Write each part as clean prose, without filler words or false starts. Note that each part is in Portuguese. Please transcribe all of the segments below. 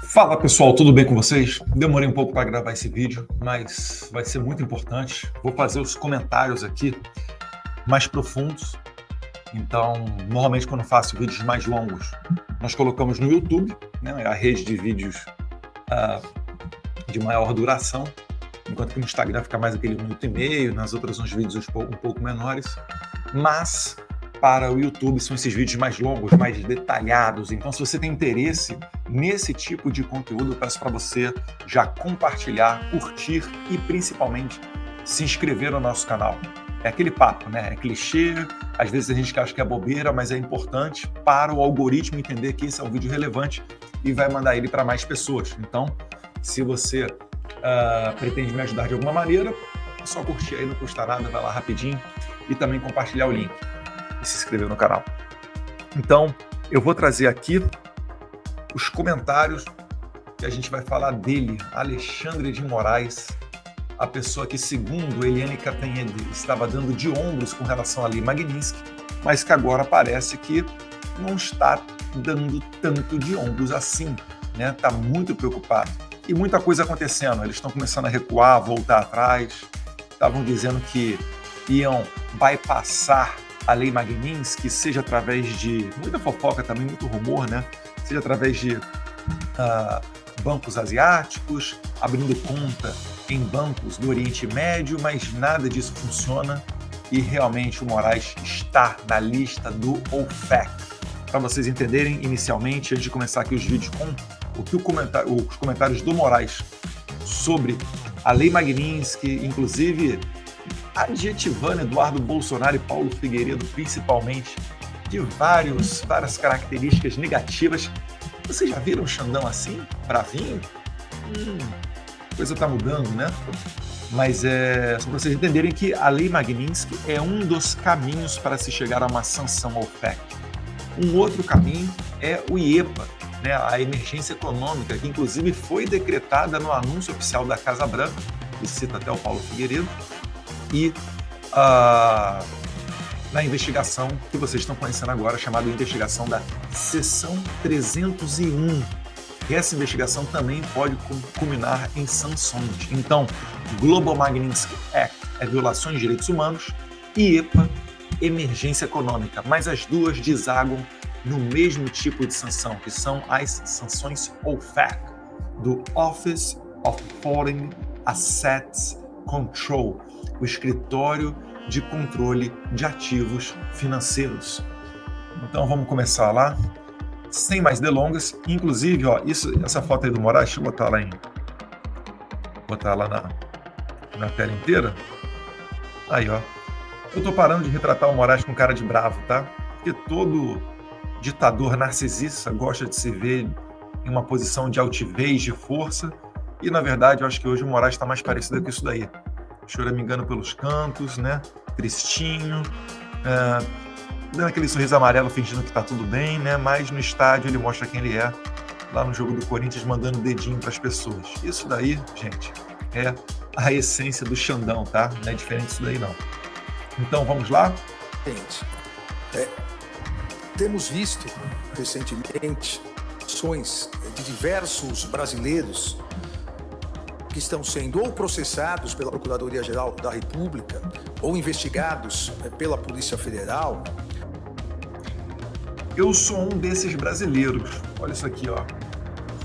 Fala pessoal, tudo bem com vocês? Demorei um pouco para gravar esse vídeo, mas vai ser muito importante. Vou fazer os comentários aqui mais profundos. Então, normalmente quando faço vídeos mais longos, nós colocamos no YouTube, né, a rede de vídeos de maior duração, enquanto que no Instagram fica mais aquele 1 minuto e meio, nas outras uns vídeos um pouco menores. Mas para o YouTube são esses vídeos mais longos, mais detalhados. Então, se você tem interesse nesse tipo de conteúdo, eu peço para você já compartilhar, curtir e principalmente se inscrever no nosso canal. É aquele papo, né? É clichê, às vezes a gente acha que é bobeira, mas é importante para o algoritmo entender que esse é um vídeo relevante e vai mandar ele para mais pessoas. Então, se você pretende me ajudar de alguma maneira, é só curtir aí, não custa nada, vai lá rapidinho e também compartilhar o link e se inscrever no canal. Então, eu vou trazer aqui os comentários que a gente vai falar dele, Alexandre de Moraes, a pessoa que, segundo Eliane Cantanhede, estava dando de ombros com relação a Lei Magnitsky, mas que agora parece que não está dando tanto de ombros assim, né? Está muito preocupado. E muita coisa acontecendo, eles estão começando a recuar, voltar atrás, estavam dizendo que iam bypassar a Lei Magnitsky, seja através de muita fofoca também, muito rumor, né? Seja através de bancos asiáticos, abrindo conta em bancos do Oriente Médio, mas nada disso funciona e realmente o Moraes está na lista do OFAC. Para vocês entenderem, inicialmente, antes de começar aqui os vídeos com os comentários do Moraes sobre a Lei Magnitsky, inclusive adjetivando Eduardo Bolsonaro e Paulo Figueiredo, principalmente, de várias características negativas. Vocês já viram o Xandão assim? Bravinho? A coisa está mudando, né? Mas é só para vocês entenderem que a Lei Magnitsky é um dos caminhos para se chegar a uma sanção ao OFAC. Um outro caminho é o IEPA, né? A emergência econômica, que inclusive foi decretada no anúncio oficial da Casa Branca, que cita até o Paulo Figueiredo, e na investigação que vocês estão conhecendo agora, chamada investigação da Seção 301. Essa investigação também pode culminar em sanções. Então, Global Magnitsky Act é violações de direitos humanos e IEPA, emergência econômica. Mas as duas desagam no mesmo tipo de sanção, que são as sanções OFAC, do Office of Foreign Assets Control, o escritório de controle de ativos financeiros. Então vamos começar lá, sem mais delongas. Inclusive, ó, essa foto aí do Moraes, deixa eu botar lá na tela inteira. Aí, ó. Eu tô parando de retratar o Moraes com cara de bravo, tá? Porque todo ditador narcisista gosta de se ver em uma posição de altivez, de força. E, na verdade, eu acho que hoje o Moraes está mais parecido com isso daí. Choramingando pelos cantos, né? Tristinho, dando aquele sorriso amarelo, fingindo que tá tudo bem, né? Mas no estádio ele mostra quem ele é, lá no jogo do Corinthians, mandando dedinho para as pessoas. Isso daí, gente, é a essência do Xandão, tá? Não é diferente disso daí, não. Então, vamos lá? Gente, temos visto recentemente ações de diversos brasileiros que estão sendo ou processados pela Procuradoria-Geral da República ou investigados pela Polícia Federal. Eu sou um desses brasileiros. Olha isso aqui, ó.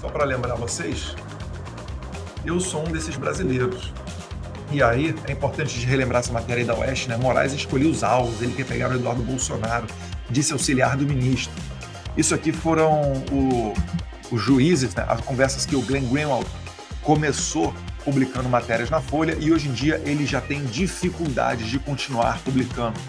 Só para lembrar vocês, eu sou um desses brasileiros. E aí, é importante de relembrar essa matéria aí da Oeste, né? Moraes escolheu os alvos, ele quer pegar o Eduardo Bolsonaro, disse auxiliar do ministro. Isso aqui foram os juízes, né? As conversas que o Glenn Greenwald começou publicando matérias na Folha e hoje em dia ele já tem dificuldades de continuar publicando.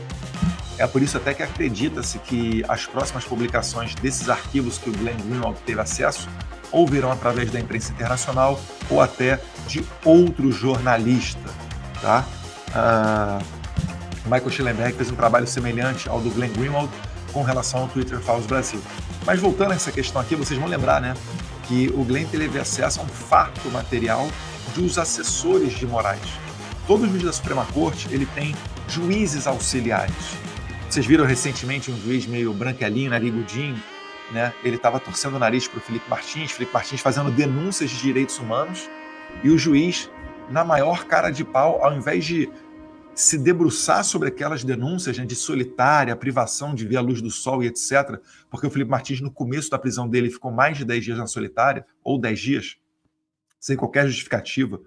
É por isso até que acredita-se que as próximas publicações desses arquivos que o Glenn Greenwald teve acesso ou virão através da imprensa internacional ou até de outro jornalista, tá? Michael Schellenberg fez um trabalho semelhante ao do Glenn Greenwald com relação ao Twitter Files Brasil. Mas voltando a essa questão aqui, vocês vão lembrar, né, que o Glenn teve acesso a um farto material dos assessores de Moraes. Todo juiz da Suprema Corte, ele tem juízes auxiliares. Vocês viram recentemente um juiz meio branquelinho, narigudinho, né? Ele estava torcendo o nariz para o Felipe Martins fazendo denúncias de direitos humanos, e o juiz, na maior cara de pau, ao invés de se debruçar sobre aquelas denúncias, né, de solitária, privação de ver a luz do sol e etc., porque o Felipe Martins, no começo da prisão dele, ficou mais de 10 dias na solitária, ou 10 dias, sem qualquer justificativa,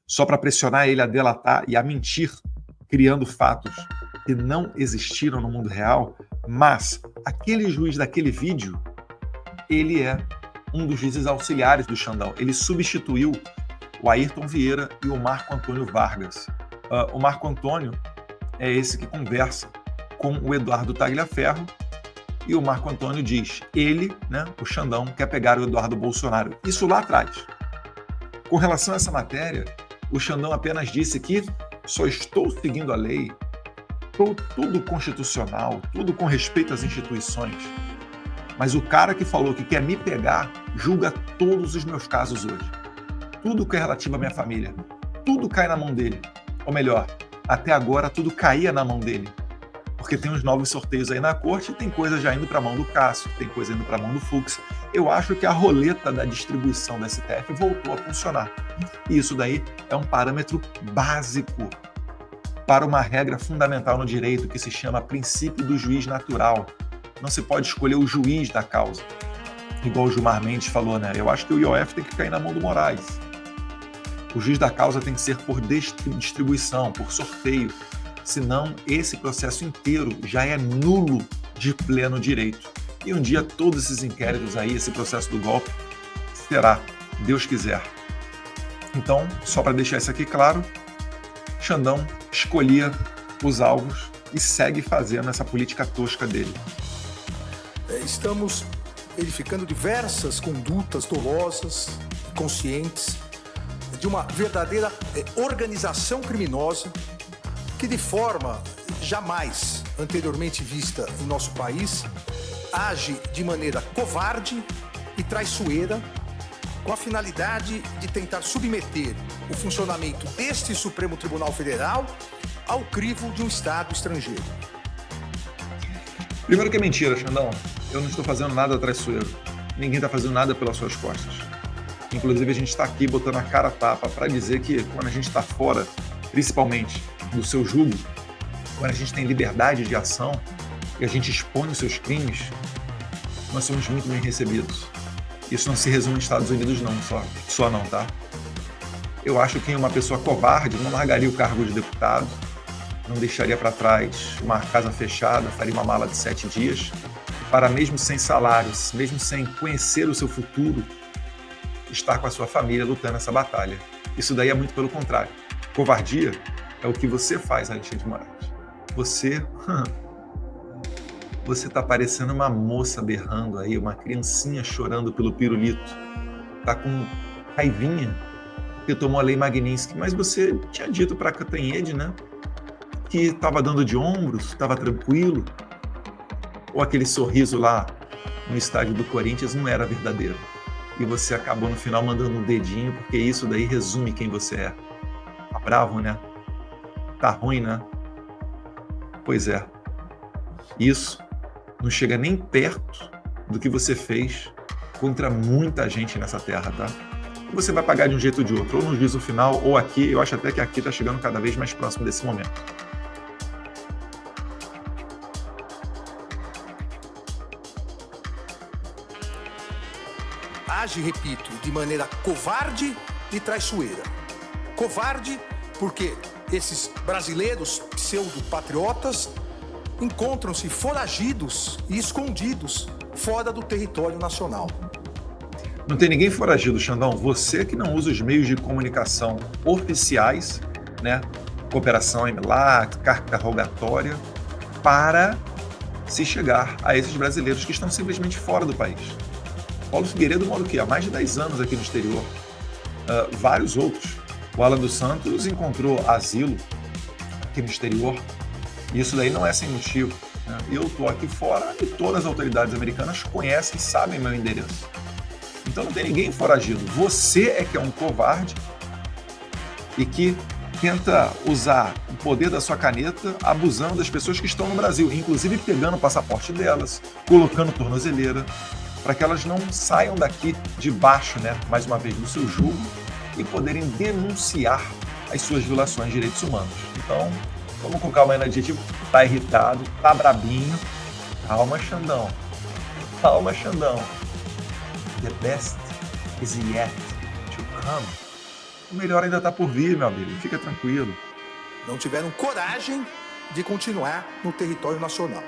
só para pressionar ele a delatar e a mentir, criando fatos que não existiram no mundo real. Mas aquele juiz daquele vídeo, ele é um dos juízes auxiliares do Xandão. Ele substituiu o Ayrton Vieira e o Marco Antônio Vargas. O Marco Antônio é esse que conversa com o Eduardo Tagliaferro, e o Marco Antônio diz, ele, né, o Xandão, quer pegar o Eduardo Bolsonaro. Isso lá atrás. Com relação a essa matéria, o Xandão apenas disse que só estou seguindo a lei, estou tudo constitucional, tudo com respeito às instituições. Mas o cara que falou que quer me pegar julga todos os meus casos hoje. Tudo que é relativo à minha família, tudo cai na mão dele. Ou melhor, até agora tudo caía na mão dele. Porque tem uns novos sorteios aí na corte e tem coisa já indo para a mão do Cássio, tem coisa indo para a mão do Fux. Eu acho que a roleta da distribuição da STF voltou a funcionar. E isso daí é um parâmetro básico para uma regra fundamental no direito que se chama princípio do juiz natural. Não se pode escolher o juiz da causa. Igual o Gilmar Mendes falou, né? Eu acho que o IOF tem que cair na mão do Moraes. O juiz da causa tem que ser por distribuição, por sorteio. Senão, esse processo inteiro já é nulo de pleno direito. E um dia, todos esses inquéritos aí, esse processo do golpe, será, Deus quiser. Então, só para deixar isso aqui claro, Xandão escolhia os alvos e segue fazendo essa política tosca dele. Estamos verificando diversas condutas dolosas, conscientes, de uma verdadeira organização criminosa que, de forma jamais anteriormente vista em nosso país, age de maneira covarde e traiçoeira, com a finalidade de tentar submeter o funcionamento deste Supremo Tribunal Federal ao crivo de um Estado estrangeiro. Primeiro que é mentira, Xandão. Eu não estou fazendo nada traiçoeiro. Ninguém está fazendo nada pelas suas costas. Inclusive, a gente está aqui botando a cara a tapa para dizer que quando a gente está fora, principalmente do seu julgo, quando a gente tem liberdade de ação e a gente expõe os seus crimes, nós somos muito bem recebidos. Isso não se resume aos Estados Unidos não, só não, tá? Eu acho que uma pessoa covarde não largaria o cargo de deputado, não deixaria para trás uma casa fechada, faria uma mala de 7 dias, para mesmo sem salários, mesmo sem conhecer o seu futuro, estar com a sua família lutando essa batalha. Isso daí é muito pelo contrário. Covardia é o que você faz, Alexandre de Moraes. Você tá parecendo uma moça berrando aí, uma criancinha chorando pelo pirulito. Tá com raivinha porque tomou a lei Magnitsky, mas você tinha dito para Cantanhede, né, que estava dando de ombros, estava tranquilo. Ou aquele sorriso lá no estádio do Corinthians não era verdadeiro. E você acabou no final mandando um dedinho, porque isso daí resume quem você é. Tá bravo, né? Tá ruim, né? Pois é. Isso não chega nem perto do que você fez contra muita gente nessa terra, tá? E você vai pagar de um jeito ou de outro, ou no juízo final, ou aqui. Eu acho até que aqui tá chegando cada vez mais próximo desse momento. Age, repito, de maneira covarde e traiçoeira. Covarde porque esses brasileiros pseudo-patriotas encontram-se foragidos e escondidos fora do território nacional. Não tem ninguém foragido, Xandão. Você que não usa os meios de comunicação oficiais, né? Cooperação MLAC, carta rogatória, para se chegar a esses brasileiros que estão simplesmente fora do país. Paulo Figueiredo mora o quê? Há mais de 10 anos aqui no exterior. Vários outros. O Alan dos Santos encontrou asilo aqui no exterior. E isso daí não é sem motivo, né? Eu estou aqui fora e todas as autoridades americanas conhecem e sabem meu endereço. Então não tem ninguém foragido. Você é que é um covarde e que tenta usar o poder da sua caneta abusando das pessoas que estão no Brasil, inclusive pegando o passaporte delas, colocando tornozeleira. para que elas não saiam daqui debaixo, né, mais uma vez, do seu jugo e poderem denunciar as suas violações de direitos humanos. Então, vamos com calma aí no adjetivo. Tá irritado, tá brabinho. Calma, Xandão. Calma, Xandão. The best is yet to come. O melhor ainda tá por vir, meu amigo. Fica tranquilo. Não tiveram coragem de continuar no território nacional.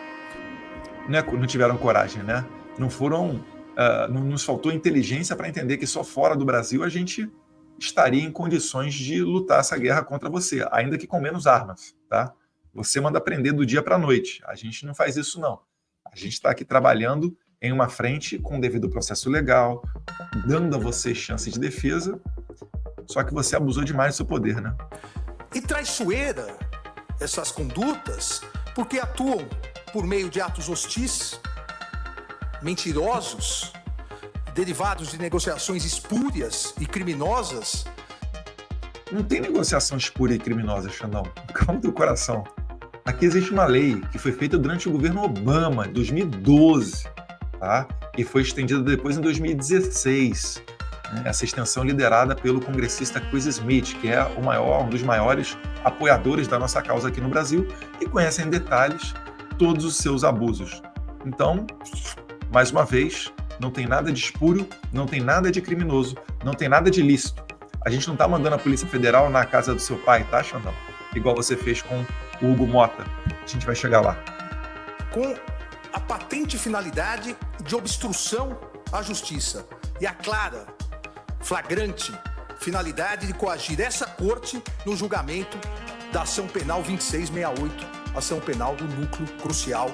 Não tiveram coragem, né? Não foram... não nos faltou inteligência para entender que só fora do Brasil a gente estaria em condições de lutar essa guerra contra você, ainda que com menos armas, tá? Você manda prender do dia para a noite. A gente não faz isso, não. A gente está aqui trabalhando em uma frente com o devido processo legal, dando a você chance de defesa, só que você abusou demais do seu poder, né? E traiçoeira essas condutas porque atuam por meio de atos hostis, mentirosos, derivados de negociações espúrias e criminosas. Não tem negociação espúria e criminosa, Xandão. Calma do coração. Aqui existe uma lei que foi feita durante o governo Obama, em 2012, tá? E foi estendida depois em 2016. Essa extensão liderada pelo congressista Chris Smith, que é um dos maiores apoiadores da nossa causa aqui no Brasil e conhece em detalhes todos os seus abusos. Então, mais uma vez, não tem nada de espúrio, não tem nada de criminoso, não tem nada de ilícito. A gente não está mandando a Polícia Federal na casa do seu pai, tá, Xandão? Igual você fez com o Hugo Mota. A gente vai chegar lá. Com a patente finalidade de obstrução à justiça e a clara, flagrante finalidade de coagir essa corte no julgamento da ação penal 2668, ação penal do núcleo crucial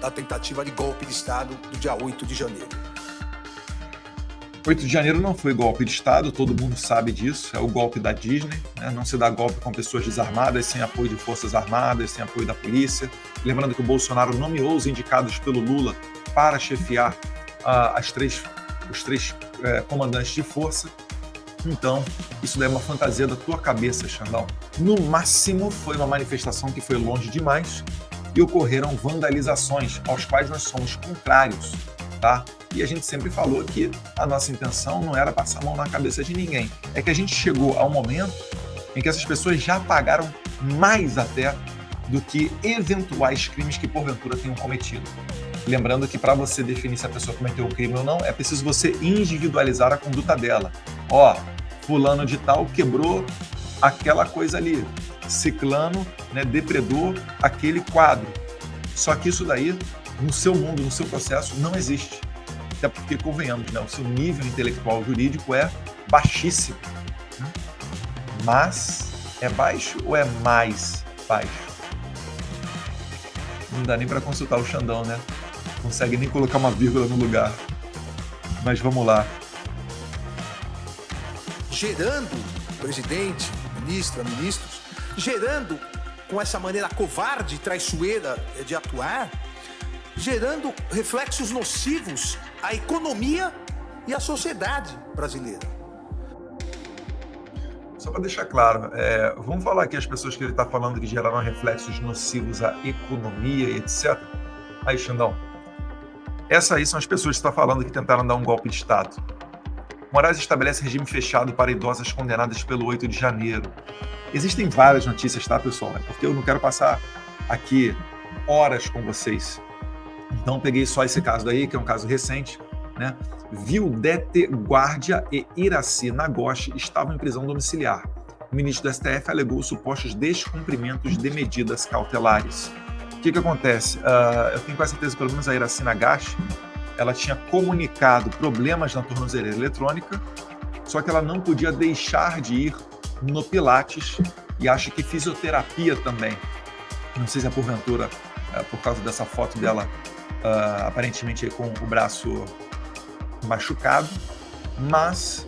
da tentativa de golpe de Estado do dia 8 de janeiro. 8 de janeiro não foi golpe de Estado, todo mundo sabe disso, é o golpe da Disney, né? Não se dá golpe com pessoas desarmadas, sem apoio de forças armadas, sem apoio da polícia. Lembrando que o Bolsonaro nomeou os indicados pelo Lula para chefiar os três comandantes de força. Então, isso daí é uma fantasia da tua cabeça, Xandão. No máximo, foi uma manifestação que foi longe demais e ocorreram vandalizações aos quais nós somos contrários, tá? E a gente sempre falou que a nossa intenção não era passar a mão na cabeça de ninguém. É que a gente chegou a um momento em que essas pessoas já pagaram mais até do que eventuais crimes que porventura tenham cometido. Lembrando que para você definir se a pessoa cometeu um crime ou não, é preciso você individualizar a conduta dela. Ó, fulano de tal quebrou aquela coisa ali. Ciclano, né, depredou aquele quadro. Só que isso daí, no seu mundo, no seu processo, não existe. Até porque, convenhamos, né, o seu nível intelectual jurídico é baixíssimo. Mas é baixo ou é mais baixo? Não dá nem para consultar o Xandão, né? Não consegue nem colocar uma vírgula no lugar. Mas vamos lá. Gerando, presidente, ministros, gerando com essa maneira covarde e traiçoeira de atuar, gerando reflexos nocivos à economia e à sociedade brasileira. Só para deixar claro, vamos falar aqui as pessoas que ele está falando que geraram reflexos nocivos à economia e etc. Aí, Xandão, essas aí são as pessoas que está falando que tentaram dar um golpe de Estado. Moraes estabelece regime fechado para idosas condenadas pelo 8 de janeiro. Existem várias notícias, tá, pessoal? É porque eu não quero passar aqui horas com vocês. Então, peguei só esse caso daí, que é um caso recente, né? Vildete Guardia e Iraci Nagoshi estavam em prisão domiciliar. O ministro do STF alegou supostos descumprimentos de medidas cautelares. O que acontece? Eu tenho quase certeza que pelo menos a Iraci Nagoshi, ela tinha comunicado problemas na tornozeleira eletrônica, só que ela não podia deixar de ir no Pilates e acho que fisioterapia também. Não sei se é porventura, por causa dessa foto dela, aparentemente com o braço machucado, mas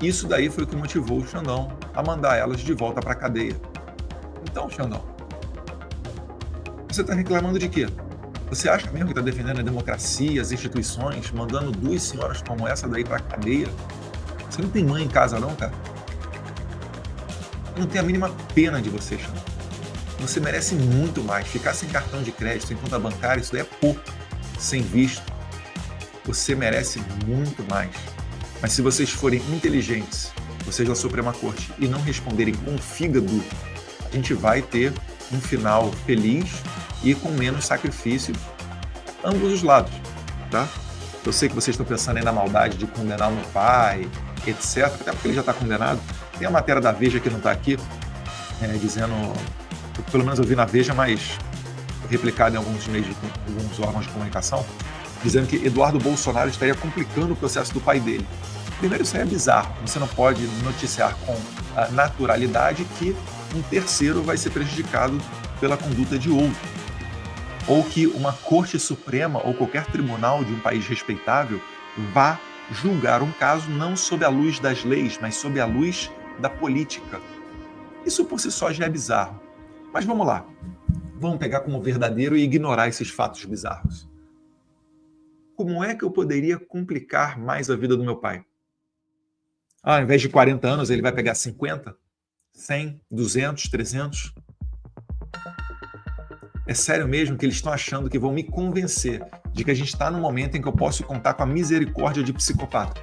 isso daí foi o que motivou o Xandão a mandar elas de volta para a cadeia. Então, Xandão, você está reclamando de quê? Você acha mesmo que está defendendo a democracia, as instituições, mandando duas senhoras como essa daí para a cadeia? Você não tem mãe em casa não, cara? Eu não tenho a mínima pena de você, Xandão. Você merece muito mais. Ficar sem cartão de crédito, sem conta bancária, isso daí é pouco, sem visto. Você merece muito mais. Mas se vocês forem inteligentes, vocês da Suprema Corte, e não responderem com fígado, a gente vai ter um final feliz e com menos sacrifício ambos os lados, tá? Eu sei que vocês estão pensando aí na maldade de condenar o meu pai, etc. Até porque ele já está condenado. Tem a matéria da Veja que não está aqui, dizendo, pelo menos eu vi na Veja, mas replicado em alguns meios, alguns órgãos de comunicação, dizendo que Eduardo Bolsonaro estaria complicando o processo do pai dele. Primeiro, isso aí é bizarro. Você não pode noticiar com naturalidade que um terceiro vai ser prejudicado pela conduta de outro. Ou que uma Corte Suprema ou qualquer tribunal de um país respeitável vá julgar um caso não sob a luz das leis, mas sob a luz da política. Isso por si só já é bizarro. Mas vamos lá. Vamos pegar como verdadeiro e ignorar esses fatos bizarros. Como é que eu poderia complicar mais a vida do meu pai? Ao invés de 40 anos, ele vai pegar 50, 100, 200, 300? É sério mesmo que eles estão achando que vão me convencer de que a gente está no momento em que eu posso contar com a misericórdia de psicopata?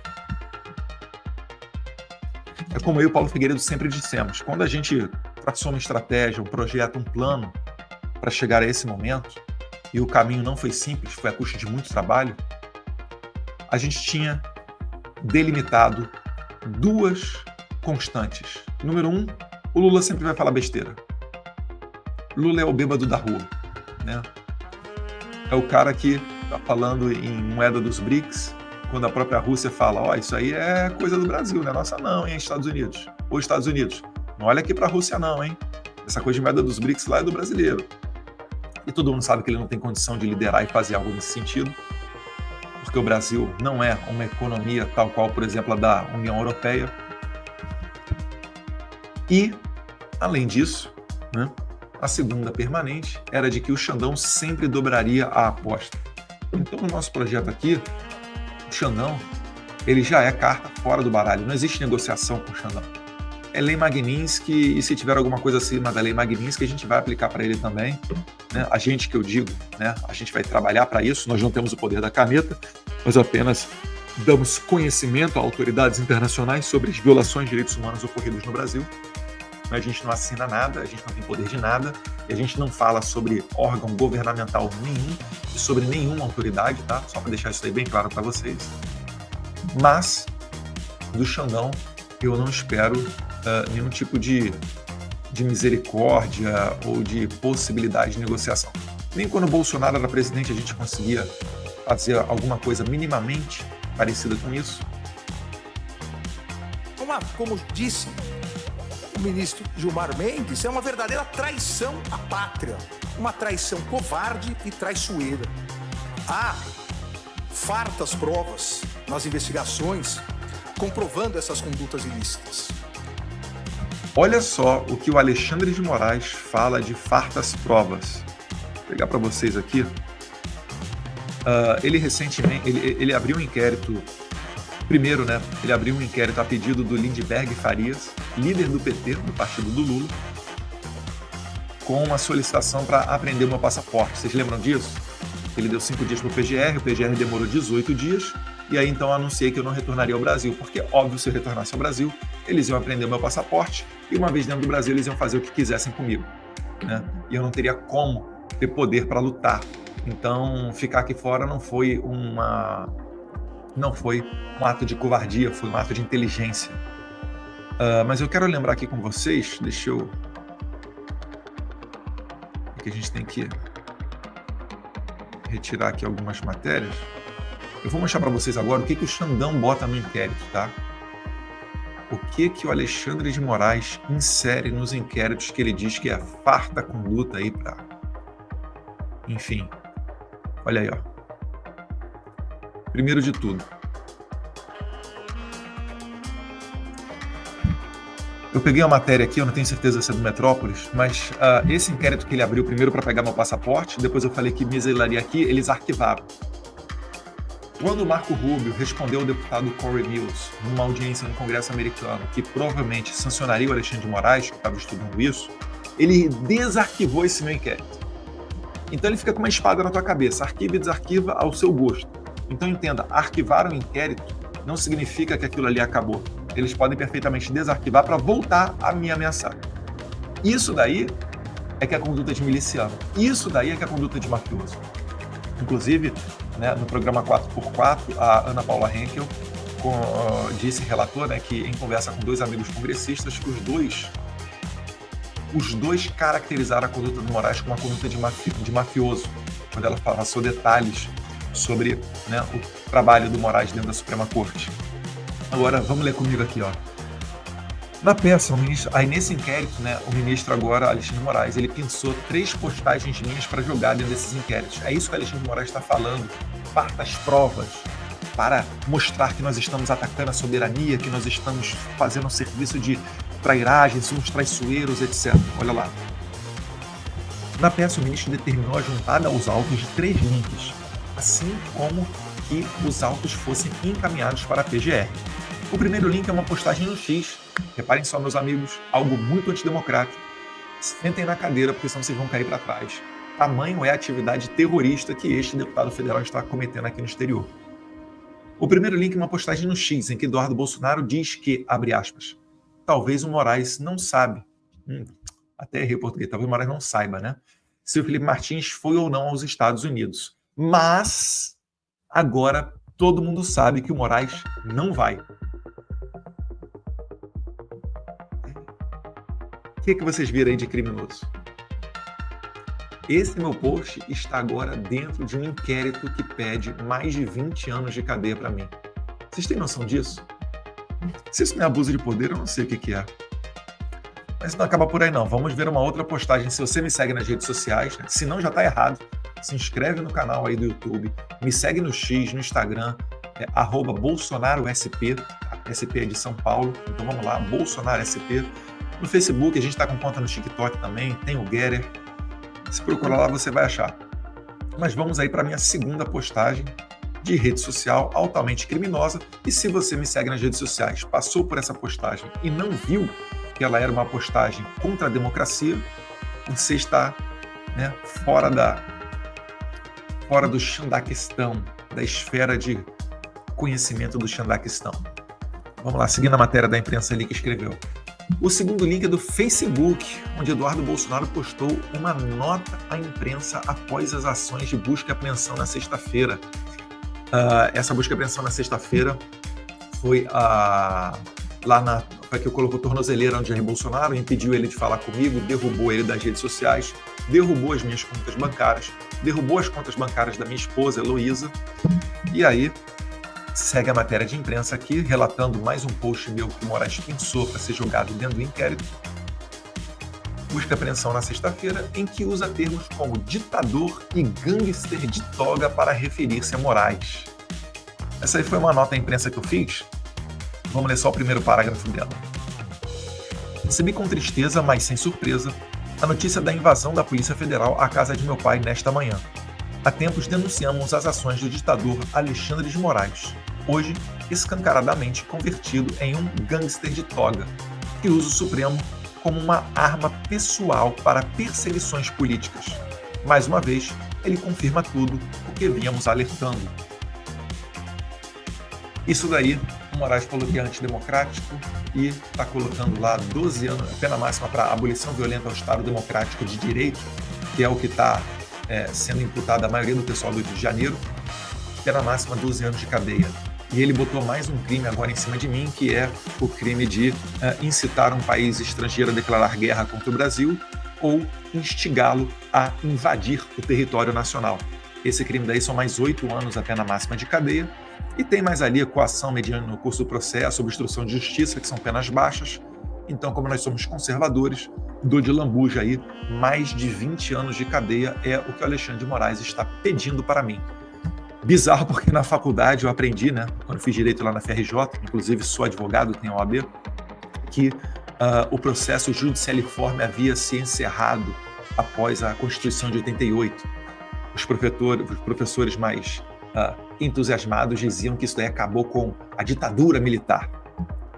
É como eu e o Paulo Figueiredo sempre dissemos, quando a gente traçou uma estratégia, um projeto, um plano para chegar a esse momento, e o caminho não foi simples, foi a custa de muito trabalho, a gente tinha delimitado duas constantes. Número 1, o Lula sempre vai falar besteira. Lula é o bêbado da rua, né? É o cara que está falando em moeda dos BRICS, quando a própria Rússia fala, isso aí é coisa do Brasil, não é nossa não, hein, Estados Unidos. Ou Estados Unidos, não olha aqui para a Rússia não, hein? Essa coisa de moeda dos BRICS lá é do brasileiro. E todo mundo sabe que ele não tem condição de liderar e fazer algo nesse sentido, porque o Brasil não é uma economia tal qual, por exemplo, a da União Europeia. E, além disso, né, a segunda permanente era de que o Xandão sempre dobraria a aposta. Então, no nosso projeto aqui, o Xandão, ele já é carta fora do baralho, não existe negociação com o Xandão. É lei Magnitsky, e se tiver alguma coisa acima da lei Magnitsky, a gente vai aplicar para ele também. Né? A gente, que eu digo, né? A gente vai trabalhar para isso, nós não temos o poder da caneta, nós apenas damos conhecimento a autoridades internacionais sobre as violações de direitos humanos ocorridas no Brasil. A gente não assina nada, a gente não tem poder de nada, e a gente não fala sobre órgão governamental nenhum e sobre nenhuma autoridade, tá? Só para deixar isso aí bem claro para vocês. Mas, do Xandão, eu não espero nenhum tipo de misericórdia ou de possibilidade de negociação. Nem quando o Bolsonaro era presidente a gente conseguia fazer alguma coisa minimamente parecida com isso. Como disse o ministro Gilmar Mendes, é uma verdadeira traição à pátria, uma traição covarde e traiçoeira. Há fartas provas nas investigações comprovando essas condutas ilícitas. Olha só o que o Alexandre de Moraes fala de fartas provas. Vou pegar para vocês aqui. Ele recentemente ele abriu um inquérito. Primeiro, né? Ele abriu um inquérito a pedido do Lindbergh Farias, líder do PT, do partido do Lula, com uma solicitação para apreender o meu passaporte. Vocês lembram disso? Ele deu 5 dias para o PGR demorou 18 dias. E aí, então, eu anunciei que eu não retornaria ao Brasil, porque, óbvio, se eu retornasse ao Brasil, eles iam apreender o meu passaporte e, uma vez dentro do Brasil, eles iam fazer o que quisessem comigo, né? E eu não teria como ter poder para lutar. Então, ficar aqui fora não foi um ato de covardia, foi um ato de inteligência. Mas eu quero lembrar aqui com vocês, que a gente tem que retirar aqui algumas matérias. Eu vou mostrar para vocês agora o que o Xandão bota no inquérito, tá? O que o Alexandre de Moraes insere nos inquéritos que ele diz que é farta conduta aí para... Enfim, olha aí, ó. Primeiro de tudo, eu peguei uma matéria aqui, eu não tenho certeza se é do Metrópolis, mas esse inquérito que ele abriu primeiro para pegar meu passaporte, depois eu falei que me exilaria aqui, eles arquivaram. Quando o Marco Rubio respondeu ao deputado Corey Mills, numa audiência no Congresso americano, que provavelmente sancionaria o Alexandre de Moraes, que estava estudando isso, ele desarquivou esse meu inquérito. Então ele fica com uma espada na tua cabeça, arquiva e desarquiva ao seu gosto. Então entenda, arquivar um inquérito não significa que aquilo ali acabou. Eles podem perfeitamente desarquivar para voltar a me ameaçar. Isso daí é que é a conduta de miliciano. Isso daí é que é a conduta de mafioso. Inclusive, né, no programa 4x4, a Ana Paula Henkel disse, relator, né, que em conversa com 2 amigos congressistas, os dois caracterizaram a conduta do Moraes como uma conduta de mafioso, quando ela passou detalhes sobre, né, o trabalho do Moraes dentro da Suprema Corte. Agora, vamos ler comigo aqui, ó. Na peça, aí nesse inquérito, né, o ministro agora, Alexandre de Moraes, ele pensou 3 postagens minhas para jogar dentro desses inquéritos. É isso que o Alexandre de Moraes está falando. Parta as provas para mostrar que nós estamos atacando a soberania, que nós estamos fazendo um serviço de trairagem, somos traiçoeiros, etc. Olha lá. Na peça, o ministro determinou a juntada aos autos de 3 links, assim como que os autos fossem encaminhados para a PGR. O primeiro link é uma postagem no X. Reparem só, meus amigos, algo muito antidemocrático. Sentem na cadeira, porque senão vocês vão cair para trás. Tamanho é a atividade terrorista que este deputado federal está cometendo aqui no exterior. O primeiro link é uma postagem no X, em que Eduardo Bolsonaro diz que, abre aspas, talvez o Moraes não sabe. Até errei o português, talvez o Moraes não saiba, né? Se o Felipe Martins foi ou não aos Estados Unidos. Mas, agora, todo mundo sabe que o Moraes não vai. O que vocês viram aí de criminoso? Esse meu post está agora dentro de um inquérito que pede mais de 20 anos de cadeia para mim. Vocês têm noção disso? Se isso não é abuso de poder, eu não sei o que é. Mas não acaba por aí não. Vamos ver uma outra postagem. Se você me segue nas redes sociais, né? Se não já está errado, se inscreve no canal aí do YouTube, me segue no X, no Instagram, @BolsonaroSP, SP é de São Paulo, então vamos lá, BolsonaroSP. No Facebook, a gente está com conta no TikTok também, tem o Getter. Se procurar lá, você vai achar. Mas vamos aí para a minha segunda postagem de rede social altamente criminosa. E se você me segue nas redes sociais, passou por essa postagem e não viu que ela era uma postagem contra a democracia, você está, né, fora do Xandaquistão, da esfera de conhecimento do Xandaquistão. Vamos lá, seguindo a matéria da imprensa ali que escreveu. O segundo link é do Facebook, onde Eduardo Bolsonaro postou uma nota à imprensa após as ações de busca e apreensão na sexta-feira. Essa busca e apreensão na sexta-feira foi foi que eu colocou tornozeleira no Jair Bolsonaro, impediu ele de falar comigo, derrubou ele das redes sociais, derrubou as minhas contas bancárias, derrubou as contas bancárias da minha esposa, Heloísa, e aí segue a matéria de imprensa aqui, relatando mais um post meu que o Moraes pensou para ser jogado dentro do inquérito. Busca apreensão na sexta-feira, em que usa termos como ditador e gangster de toga para referir-se a Moraes. Essa aí foi uma nota à imprensa que eu fiz. Vamos ler só o primeiro parágrafo dela. Recebi com tristeza, mas sem surpresa, a notícia da invasão da Polícia Federal à casa de meu pai nesta manhã. Há tempos denunciamos as ações do ditador Alexandre de Moraes, hoje escancaradamente convertido em um gangster de toga, que usa o Supremo como uma arma pessoal para perseguições políticas. Mais uma vez, ele confirma tudo o que vínhamos alertando. Isso daí, o Moraes falou que é antidemocrático e está colocando lá 12 anos, a pena máxima para abolição violenta ao Estado Democrático de Direito, que é o que está sendo imputado a maioria do pessoal do Rio de Janeiro, pena máxima 12 anos de cadeia. E ele botou mais um crime agora em cima de mim, que é o crime de incitar um país estrangeiro a declarar guerra contra o Brasil ou instigá-lo a invadir o território nacional. Esse crime daí são mais 8 anos a pena máxima de cadeia. E tem mais ali a coação mediante no curso do processo, obstrução de justiça, que são penas baixas. Então, como nós somos conservadores, dou de lambuja aí, mais de 20 anos de cadeia é o que o Alexandre de Moraes está pedindo para mim. Bizarro, porque na faculdade eu aprendi, né, quando fiz direito lá na FRJ, inclusive sou advogado, tenho OAB, que o processo judicialiforme havia se encerrado após a Constituição de 88. Os professores mais entusiasmados diziam que isso daí acabou com a ditadura militar.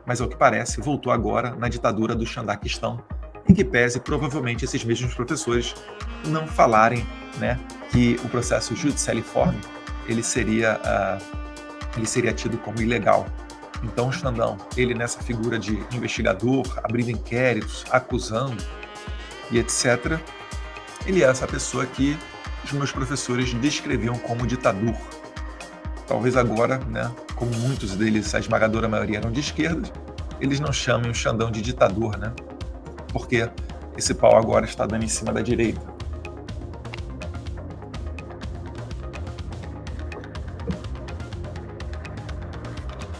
Mas, ao que parece, voltou agora na ditadura do Xandaquistão, em que pese provavelmente esses mesmos professores não falarem, né, que o processo judicialiforme ele seria tido como ilegal. Então o Xandão, ele nessa figura de investigador, abrindo inquéritos, acusando e etc., ele é essa pessoa que os meus professores descreviam como ditador. Talvez agora, né, como muitos deles, a esmagadora maioria eram de esquerda, eles não chamem o Xandão de ditador, né? Porque esse pau agora está dando em cima da direita.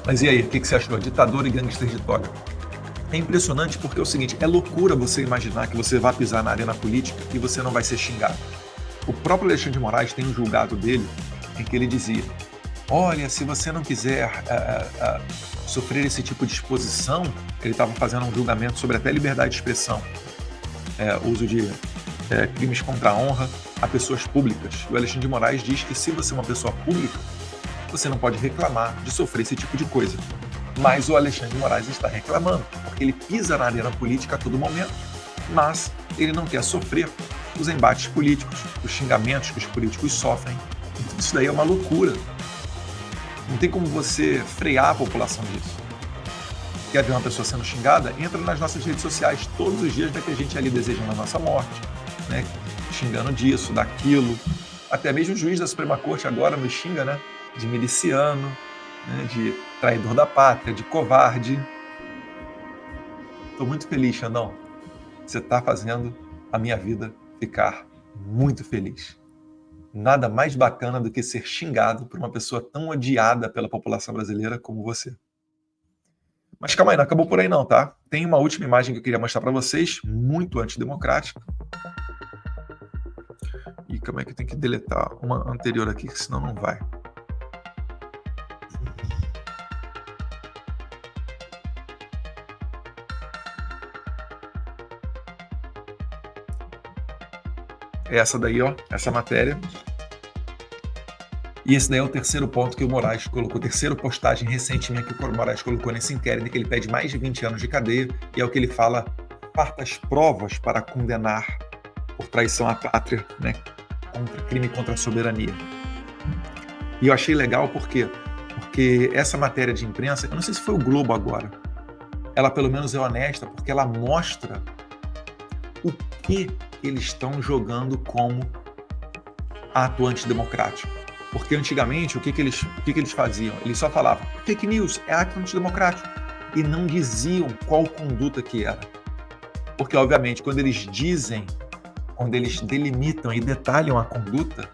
Mas e aí, o que você achou? Ditador e gangster de toga. É impressionante porque é o seguinte, é loucura você imaginar que você vai pisar na arena política e você não vai ser xingado. O próprio Alexandre de Moraes tem um julgado dele em que ele dizia: olha, se você não quiser sofrer esse tipo de exposição, ele estava fazendo um julgamento sobre até liberdade de expressão, uso de crimes contra a honra a pessoas públicas. O Alexandre de Moraes diz que se você é uma pessoa pública, você não pode reclamar de sofrer esse tipo de coisa. Mas o Alexandre de Moraes está reclamando, porque ele pisa na arena política a todo momento, mas ele não quer sofrer os embates políticos, os xingamentos que os políticos sofrem. Então, isso daí é uma loucura. Não tem como você frear a população disso. Quer ver uma pessoa sendo xingada? Entra nas nossas redes sociais. Todos os dias vai ter gente ali desejando a nossa morte, né? Xingando disso, daquilo. Até mesmo o juiz da Suprema Corte agora nos xinga, né? De miliciano, né? De traidor da pátria, de covarde. Estou muito feliz, Xandão. Você está fazendo a minha vida ficar muito feliz. Nada mais bacana do que ser xingado por uma pessoa tão odiada pela população brasileira como você. Mas calma aí, não acabou por aí não, tá? Tem uma última imagem que eu queria mostrar para vocês, muito antidemocrática. E calma aí que eu tenho que deletar uma anterior aqui, senão não vai. Essa daí, ó, essa matéria. E esse daí é o terceiro ponto que o Moraes colocou, terceira postagem recentemente que o Moraes colocou nesse inquérito, que ele pede mais de 20 anos de cadeia, e é o que ele fala, parta as provas para condenar por traição à pátria, né, crime contra a soberania. E eu achei legal porque essa matéria de imprensa, eu não sei se foi o Globo agora, ela pelo menos é honesta, porque ela mostra o que eles estão jogando como ato antidemocrático. Porque antigamente, o que eles faziam? Eles só falavam, fake news é ato antidemocrático, e não diziam qual conduta que era. Porque, obviamente, quando eles delimitam e detalham a conduta,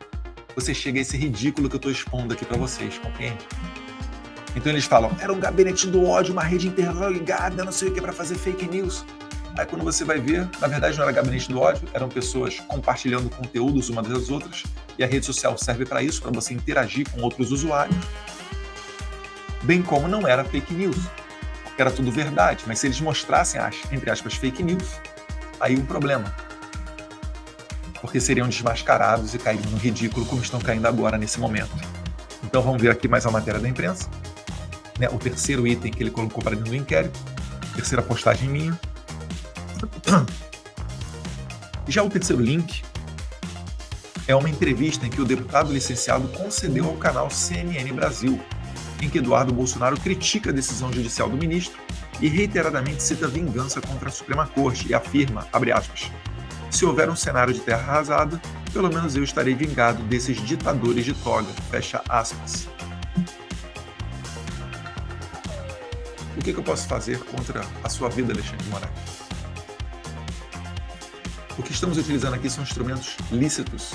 você chega a esse ridículo que eu estou expondo aqui para vocês, compreende? Então eles falam, era um gabinete do ódio, uma rede interligada, não sei o que, para fazer fake news. Aí quando você vai ver, na verdade não era gabinete do ódio, eram pessoas compartilhando conteúdos umas das outras, e a rede social serve para isso, para você interagir com outros usuários. Bem como não era fake news, porque era tudo verdade, mas se eles mostrassem as, entre aspas, fake news, aí um problema. Porque seriam desmascarados e cairiam no ridículo como estão caindo agora nesse momento. Então vamos ver aqui mais a matéria da imprensa, né, o terceiro item que ele colocou para dentro do inquérito, terceira postagem minha. Já o terceiro link é uma entrevista em que o deputado licenciado concedeu ao canal CNN Brasil, em que Eduardo Bolsonaro critica a decisão judicial do ministro e reiteradamente cita vingança contra a Suprema Corte e afirma, abre aspas, se houver um cenário de terra arrasada, pelo menos eu estarei vingado desses ditadores de toga, fecha aspas. O que eu posso fazer contra a sua vida, Alexandre de Moraes? O que estamos utilizando aqui são instrumentos lícitos,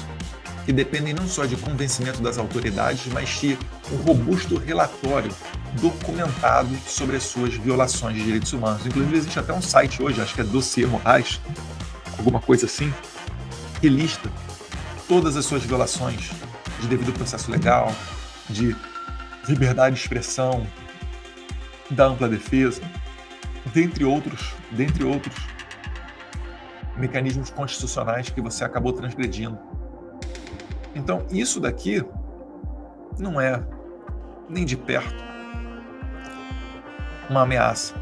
que dependem não só de convencimento das autoridades, mas de um robusto relatório documentado sobre as suas violações de direitos humanos. Inclusive existe até um site hoje, acho que é Dossiê Moraes, alguma coisa assim, que lista todas as suas violações de devido processo legal, de liberdade de expressão, da ampla defesa, dentre outros mecanismos constitucionais que você acabou transgredindo. Então, isso daqui não é nem de perto uma ameaça.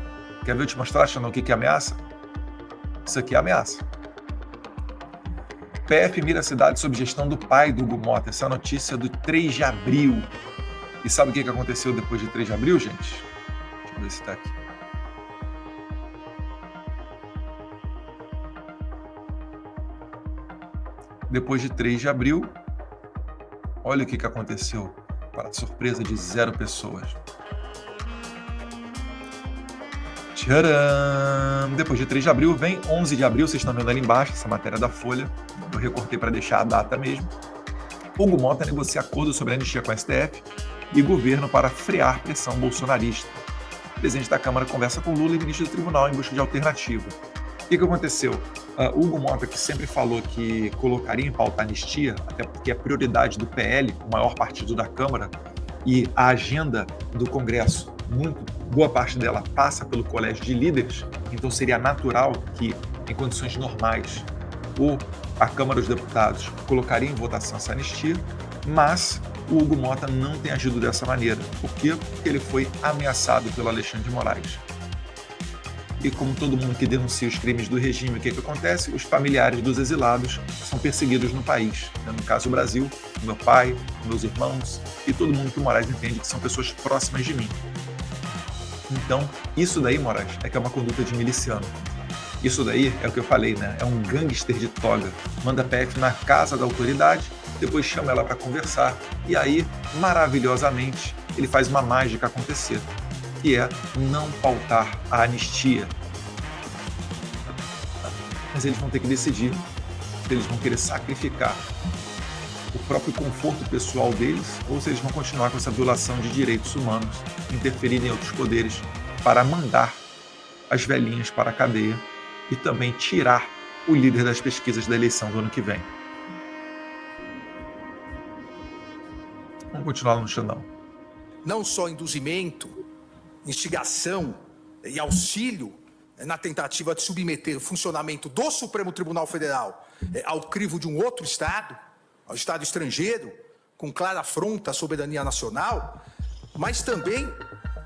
Quer ver eu te mostrar, Xandão, o que é ameaça? Isso aqui é ameaça. PF mira a cidade sob gestão do pai do Hugo Mota. Essa notícia do 3 de abril. E sabe o que aconteceu depois de 3 de abril, gente? Deixa eu ver se está aqui. Depois de 3 de abril, olha o que aconteceu, para a surpresa de 0 pessoas. Tcharam! Depois de 3 de abril, vem 11 de abril, vocês estão vendo ali embaixo, essa matéria da Folha, eu recortei para deixar a data mesmo. Hugo Mota negocia acordo sobre a anistia com a STF e governo para frear pressão bolsonarista. O presidente da Câmara conversa com Lula e ministro do Tribunal em busca de alternativa. O que aconteceu? Hugo Mota, que sempre falou que colocaria em pauta a anistia, até porque é prioridade do PL, o maior partido da Câmara, e a agenda do Congresso, boa parte dela passa pelo colégio de líderes, então seria natural que, em condições normais, a Câmara dos Deputados colocaria em votação essa anistia, mas o Hugo Mota não tem agido dessa maneira. Por quê? Porque ele foi ameaçado pelo Alexandre de Moraes. E como todo mundo que denuncia os crimes do regime, o que acontece? Os familiares dos exilados são perseguidos no país. No caso, o Brasil, meu pai, meus irmãos e todo mundo que o Moraes entende que são pessoas próximas de mim. Então, isso daí, Moraes, é que é uma conduta de miliciano. Isso daí é o que eu falei, né? É um gangster de toga. Manda a PF na casa da autoridade, depois chama ela para conversar e aí, maravilhosamente, ele faz uma mágica acontecer, que é não pautar a anistia. Mas eles vão ter que decidir se eles vão querer sacrificar o próprio conforto pessoal deles ou se eles vão continuar com essa violação de direitos humanos, interferir em outros poderes para mandar as velhinhas para a cadeia e também tirar o líder das pesquisas da eleição do ano que vem. Vamos continuar no Xandão. Não só induzimento, instigação e auxílio na tentativa de submeter o funcionamento do Supremo Tribunal Federal ao crivo de um outro Estado, ao Estado estrangeiro, com clara afronta à soberania nacional, mas também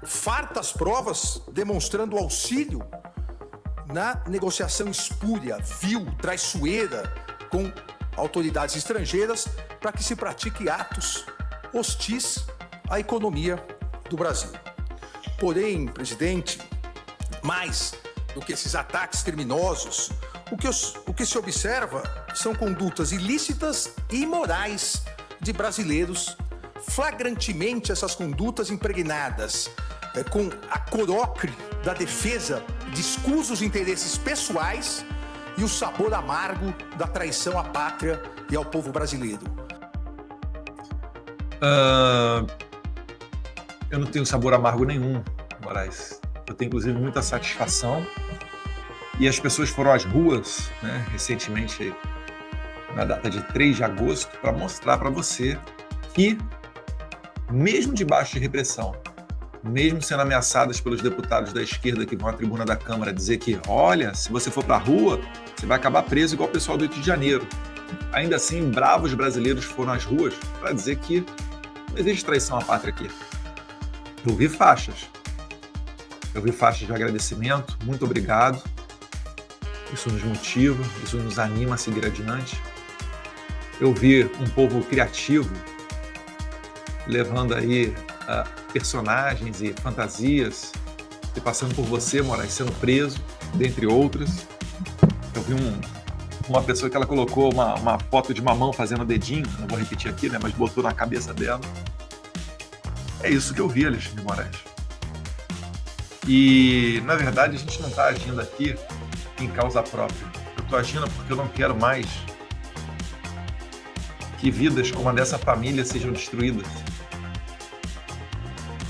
fartas provas demonstrando auxílio na negociação espúria, vil, traiçoeira com autoridades estrangeiras para que se pratique atos hostis à economia do Brasil. Porém, presidente, mais do que esses ataques criminosos, o que se observa são condutas ilícitas e imorais de brasileiros, flagrantemente essas condutas impregnadas com a corocre da defesa de escusos interesses pessoais e o sabor amargo da traição à pátria e ao povo brasileiro. Eu não tenho sabor amargo nenhum, Moraes. Eu tenho, inclusive, muita satisfação. E as pessoas foram às ruas, né, recentemente, na data de 3 de agosto, para mostrar para você que, mesmo debaixo de repressão, mesmo sendo ameaçadas pelos deputados da esquerda que vão à tribuna da Câmara dizer que, olha, se você for para a rua, você vai acabar preso igual o pessoal do 8 de janeiro. Ainda assim, bravos brasileiros foram às ruas para dizer que não existe traição à pátria aqui. Eu vi faixas de agradecimento, muito obrigado. Isso nos motiva, isso nos anima a seguir adiante. Eu vi um povo criativo levando aí personagens e fantasias e passando por você, Moraes, sendo preso, dentre outras. Eu vi uma pessoa que ela colocou uma foto de uma mão fazendo dedinho, não vou repetir aqui, né, mas botou na cabeça dela. É isso que eu vi, Alexandre de Moraes. E, na verdade, a gente não está agindo aqui em causa própria. Eu estou agindo porque eu não quero mais que vidas como a dessa família sejam destruídas.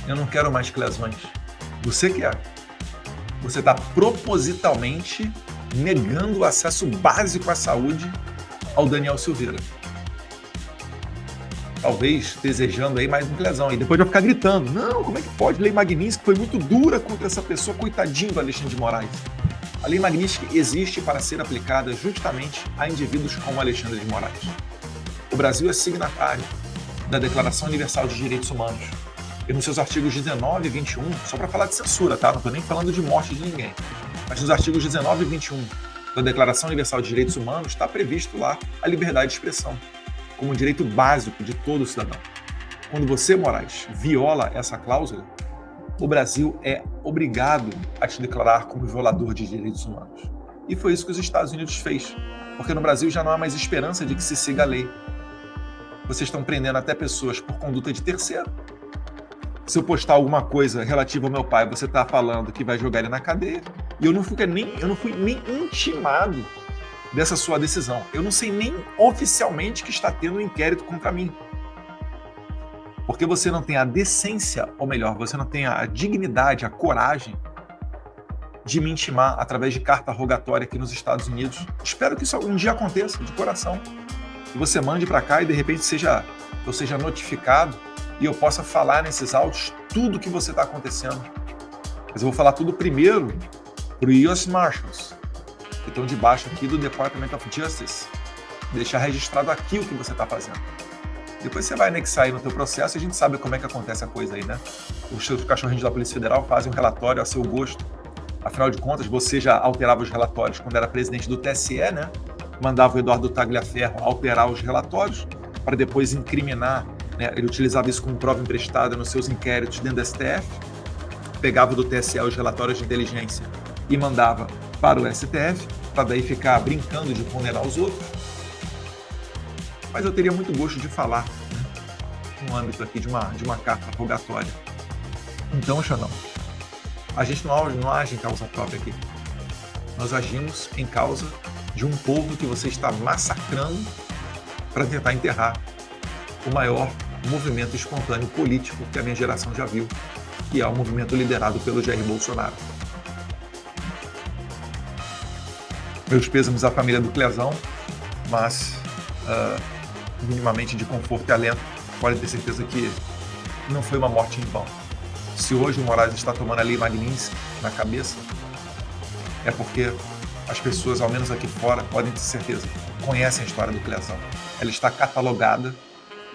Eu não quero mais que lesões. Você quer. Você está propositalmente negando o acesso básico à saúde ao Daniel Silveira. Talvez desejando aí mais uma lesão. E depois vai ficar gritando. Não, como é que pode? Lei Magnitsky foi muito dura contra essa pessoa, coitadinho do Alexandre de Moraes. A Lei Magnitsky existe para ser aplicada justamente a indivíduos como Alexandre de Moraes. O Brasil é signatário da Declaração Universal de Direitos Humanos. E nos seus artigos 19 e 21, só para falar de censura, tá? Não estou nem falando de morte de ninguém. Mas nos artigos 19 e 21, da Declaração Universal de Direitos Humanos está previsto lá a liberdade de expressão, como um direito básico de todo cidadão. Quando você, Moraes, viola essa cláusula, o Brasil é obrigado a te declarar como violador de direitos humanos. E foi isso que os Estados Unidos fez, porque no Brasil já não há mais esperança de que se siga a lei. Vocês estão prendendo até pessoas por conduta de terceiro. Se eu postar alguma coisa relativa ao meu pai, você está falando que vai jogar ele na cadeia, e eu não fui nem intimado dessa sua decisão. Eu não sei nem oficialmente que está tendo um inquérito contra mim. Porque você não tem a decência, ou melhor, você não tem a dignidade, a coragem de me intimar através de carta rogatória aqui nos Estados Unidos. Espero que isso algum dia aconteça, de coração. Que você mande para cá e de repente eu seja notificado e eu possa falar nesses autos tudo o que você está acontecendo. Mas eu vou falar tudo primeiro para o US Marshals, que estão debaixo aqui do Department of Justice. Deixar registrado aqui o que você está fazendo. Depois você vai anexar aí no teu processo e a gente sabe como é que acontece a coisa aí, né? Os seus cachorrinhos da Polícia Federal fazem um relatório a seu gosto. Afinal de contas, você já alterava os relatórios quando era presidente do TSE, né? Mandava o Eduardo Tagliaferro alterar os relatórios para depois incriminar, né? Ele utilizava isso como prova emprestada nos seus inquéritos dentro do STF, pegava do TSE os relatórios de inteligência e mandava para o STF, para daí ficar brincando de condenar os outros. Mas eu teria muito gosto de falar, né, no âmbito aqui de uma carta rogatória. Então, Xandão, a gente não age em causa própria aqui. Nós agimos em causa de um povo que você está massacrando para tentar enterrar o maior movimento espontâneo político que a minha geração já viu, que é o movimento liderado pelo Jair Bolsonaro. Meus pêsames à família do Clezão, mas minimamente de conforto e alento, pode ter certeza que não foi uma morte em vão. Se hoje o Moraes está tomando a Lei Magnitsky na cabeça, é porque as pessoas, ao menos aqui fora, podem ter certeza, conhecem a história do Clezão. Ela está catalogada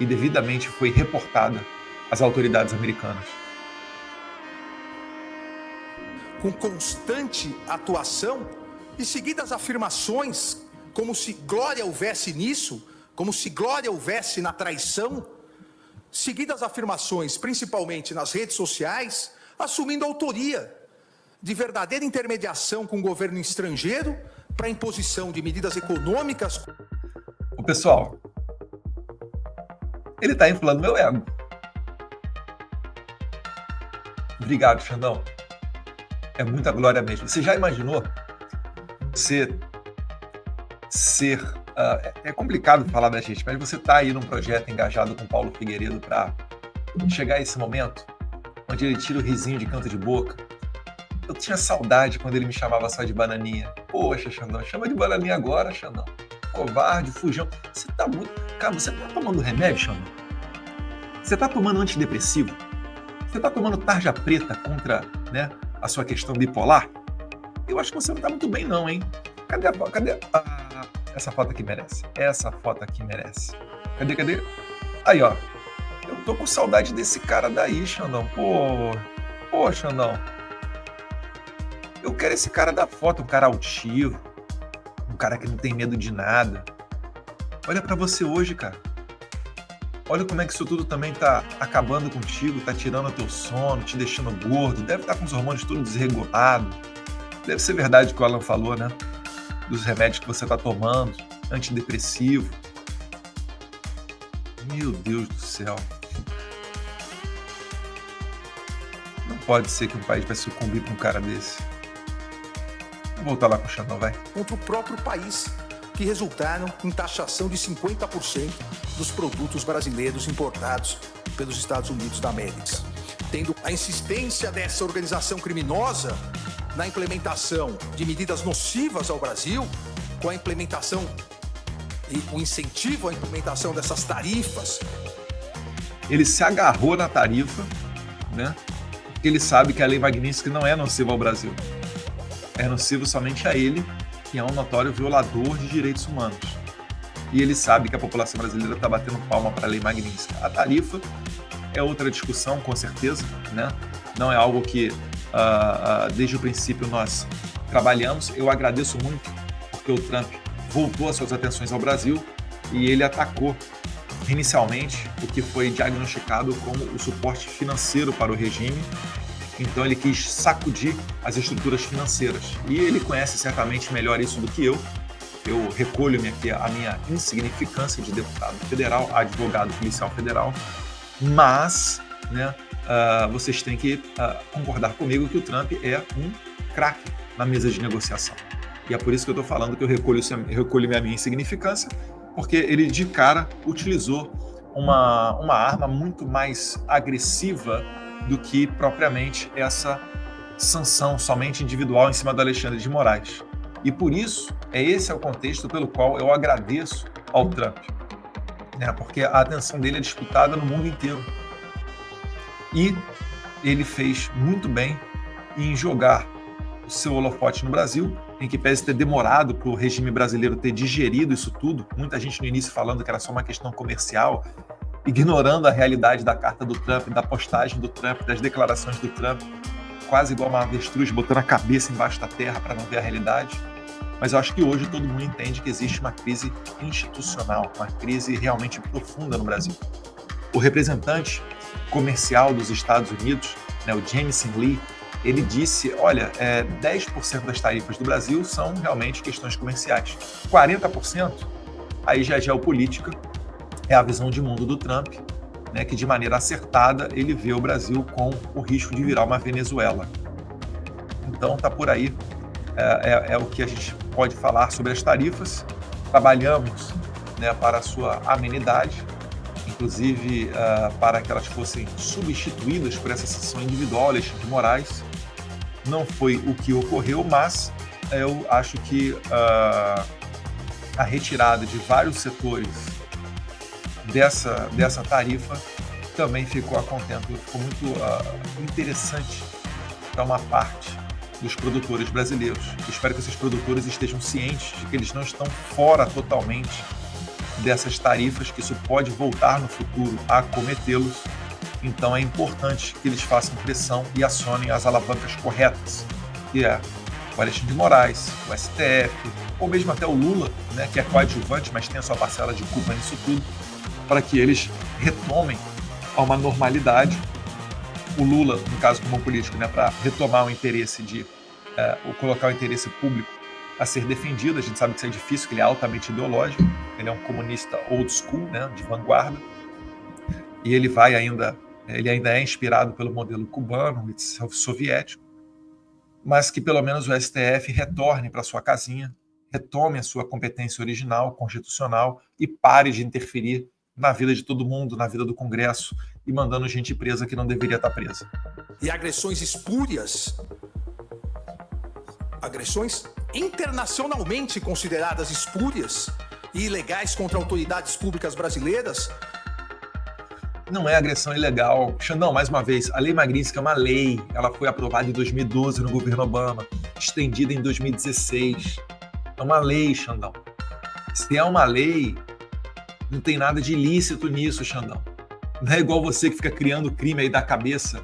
e devidamente foi reportada às autoridades americanas. Com constante atuação e seguidas afirmações, como se glória houvesse nisso, como se glória houvesse na traição, seguidas afirmações, principalmente nas redes sociais, assumindo autoria de verdadeira intermediação com o governo estrangeiro para a imposição de medidas econômicas. O pessoal, ele está inflando meu ego. Obrigado, Xandão. É muita glória mesmo. Você já imaginou você ser... é complicado falar da gente, mas você está aí num projeto engajado com Paulo Figueiredo para chegar a esse momento onde ele tira o risinho de canto de boca. Eu tinha saudade quando ele me chamava só de bananinha. Poxa, Xandão, chama de bananinha agora, Xandão. Covarde, fujão. Você tá muito... Cara, você tá tomando remédio, Xandão? Você tá tomando antidepressivo? Você tá tomando tarja preta contra, né, a sua questão bipolar? Eu acho que você não tá muito bem não, hein? Cadê essa foto aqui merece? Essa foto aqui merece. Cadê? Aí, ó. Eu tô com saudade desse cara daí, Xandão. Pô, Xandão. Eu quero esse cara da foto, um cara altivo, um cara que não tem medo de nada. Olha pra você hoje, cara. Olha como é que isso tudo também tá acabando contigo, tá tirando o teu sono, te deixando gordo, deve estar com os hormônios tudo desregulado. Deve ser verdade o que o Alan falou, né? Dos remédios que você tá tomando, antidepressivo. Meu Deus do céu. Não pode ser que um país vai sucumbir pra um cara desse. Vou voltar lá com o Xandão, vai. Contra o próprio país, que resultaram em taxação de 50% dos produtos brasileiros importados pelos Estados Unidos da América. Tendo a insistência dessa organização criminosa na implementação de medidas nocivas ao Brasil, com a implementação e o incentivo à implementação dessas tarifas. Ele se agarrou na tarifa, né? Porque ele sabe que a Lei Magnitsky não é nociva ao Brasil. É nocivo somente a ele, que é um notório violador de direitos humanos. E ele sabe que a população brasileira está batendo palma para a Lei Magnitsky. A tarifa é outra discussão, com certeza, né? Não é algo que, desde o princípio, nós trabalhamos. Eu agradeço muito porque o Trump voltou as suas atenções ao Brasil e ele atacou inicialmente o que foi diagnosticado como o suporte financeiro para o regime. Então ele quis sacudir as estruturas financeiras. E ele conhece certamente melhor isso do que eu. Eu recolho-me aqui a minha insignificância de deputado federal, advogado policial federal, mas vocês têm que concordar comigo que o Trump é um craque na mesa de negociação. E é por isso que eu estou falando que eu recolho a minha insignificância, porque ele de cara utilizou uma arma muito mais agressiva do que propriamente essa sanção somente individual em cima do Alexandre de Moraes. E por isso, esse é o contexto pelo qual eu agradeço ao Trump, porque a atenção dele é disputada no mundo inteiro. E ele fez muito bem em jogar o seu holofote no Brasil, em que pese ter demorado para o regime brasileiro ter digerido isso tudo, muita gente no início falando que era só uma questão comercial, ignorando a realidade da carta do Trump, da postagem do Trump, das declarações do Trump, quase igual uma avestruz botando a cabeça embaixo da terra para não ver a realidade. Mas eu acho que hoje todo mundo entende que existe uma crise institucional, uma crise realmente profunda no Brasil. O representante comercial dos Estados Unidos, o Jameson Lee, ele disse, olha, 10% das tarifas do Brasil são realmente questões comerciais. 40% aí já é geopolítica, é a visão de mundo do Trump, que de maneira acertada ele vê o Brasil com o risco de virar uma Venezuela. Então tá por aí, é o que a gente pode falar sobre as tarifas. Trabalhamos para a sua amenidade, inclusive para que elas fossem substituídas por essa sanção individual, Alexandre de Moraes. Não foi o que ocorreu, mas eu acho que a retirada de vários setores dessa tarifa também ficou a contento, ficou muito interessante para uma parte dos produtores brasileiros. Eu espero que esses produtores estejam cientes de que eles não estão fora totalmente dessas tarifas, que isso pode voltar no futuro a acometê-los. Então é importante que eles façam pressão e acionem as alavancas corretas, que é o Alexandre de Moraes, o STF, ou mesmo até o Lula, que é coadjuvante, mas tem a sua parcela de culpa nisso tudo, para que eles retomem a uma normalidade. O Lula, no caso como político, para retomar o interesse de colocar o interesse público a ser defendido. A gente sabe que isso é difícil, que ele é altamente ideológico, ele é um comunista old school, de vanguarda, e ele ainda é inspirado pelo modelo cubano e soviético, mas que pelo menos o STF retorne para sua casinha, retome a sua competência original, constitucional, e pare de interferir na vida de todo mundo, na vida do Congresso, e mandando gente presa que não deveria estar presa. E agressões espúrias, agressões internacionalmente consideradas espúrias e ilegais contra autoridades públicas brasileiras. Não é agressão ilegal. Xandão, mais uma vez, a Lei Magnitsky é uma lei, ela foi aprovada em 2012 no governo Obama, estendida em 2016. É uma lei, Xandão. Se é uma lei, não tem nada de ilícito nisso, Xandão. Não é igual você que fica criando crime aí da cabeça,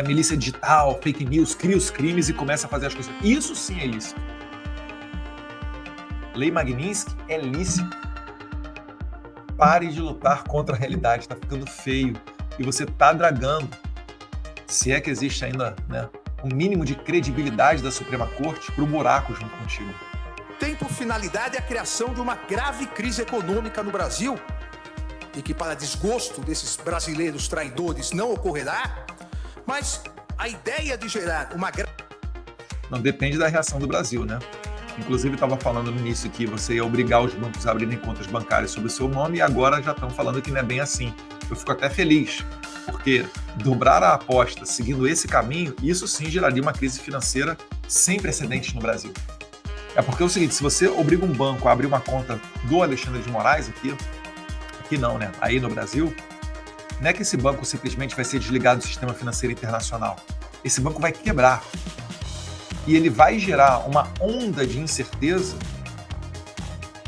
milícia digital, fake news, cria os crimes e começa a fazer as coisas. Isso sim é ilícito. Lei Magnitsky é lícito. Pare de lutar contra a realidade, está ficando feio. E você está dragando, se é que existe ainda um mínimo de credibilidade da Suprema Corte, para o buraco junto contigo. Tem por finalidade a criação de uma grave crise econômica no Brasil, e que, para desgosto desses brasileiros traidores, não ocorrerá, mas a ideia de gerar uma... Não depende da reação do Brasil, Inclusive, estava falando no início que você ia obrigar os bancos a abrirem contas bancárias sob o seu nome, e agora já estão falando que não é bem assim. Eu fico até feliz, porque dobrar a aposta seguindo esse caminho, isso sim geraria uma crise financeira sem precedentes no Brasil. É porque é o seguinte, se você obriga um banco a abrir uma conta do Alexandre de Moraes aqui não, aí no Brasil, não é que esse banco simplesmente vai ser desligado do sistema financeiro internacional. Esse banco vai quebrar. E ele vai gerar uma onda de incerteza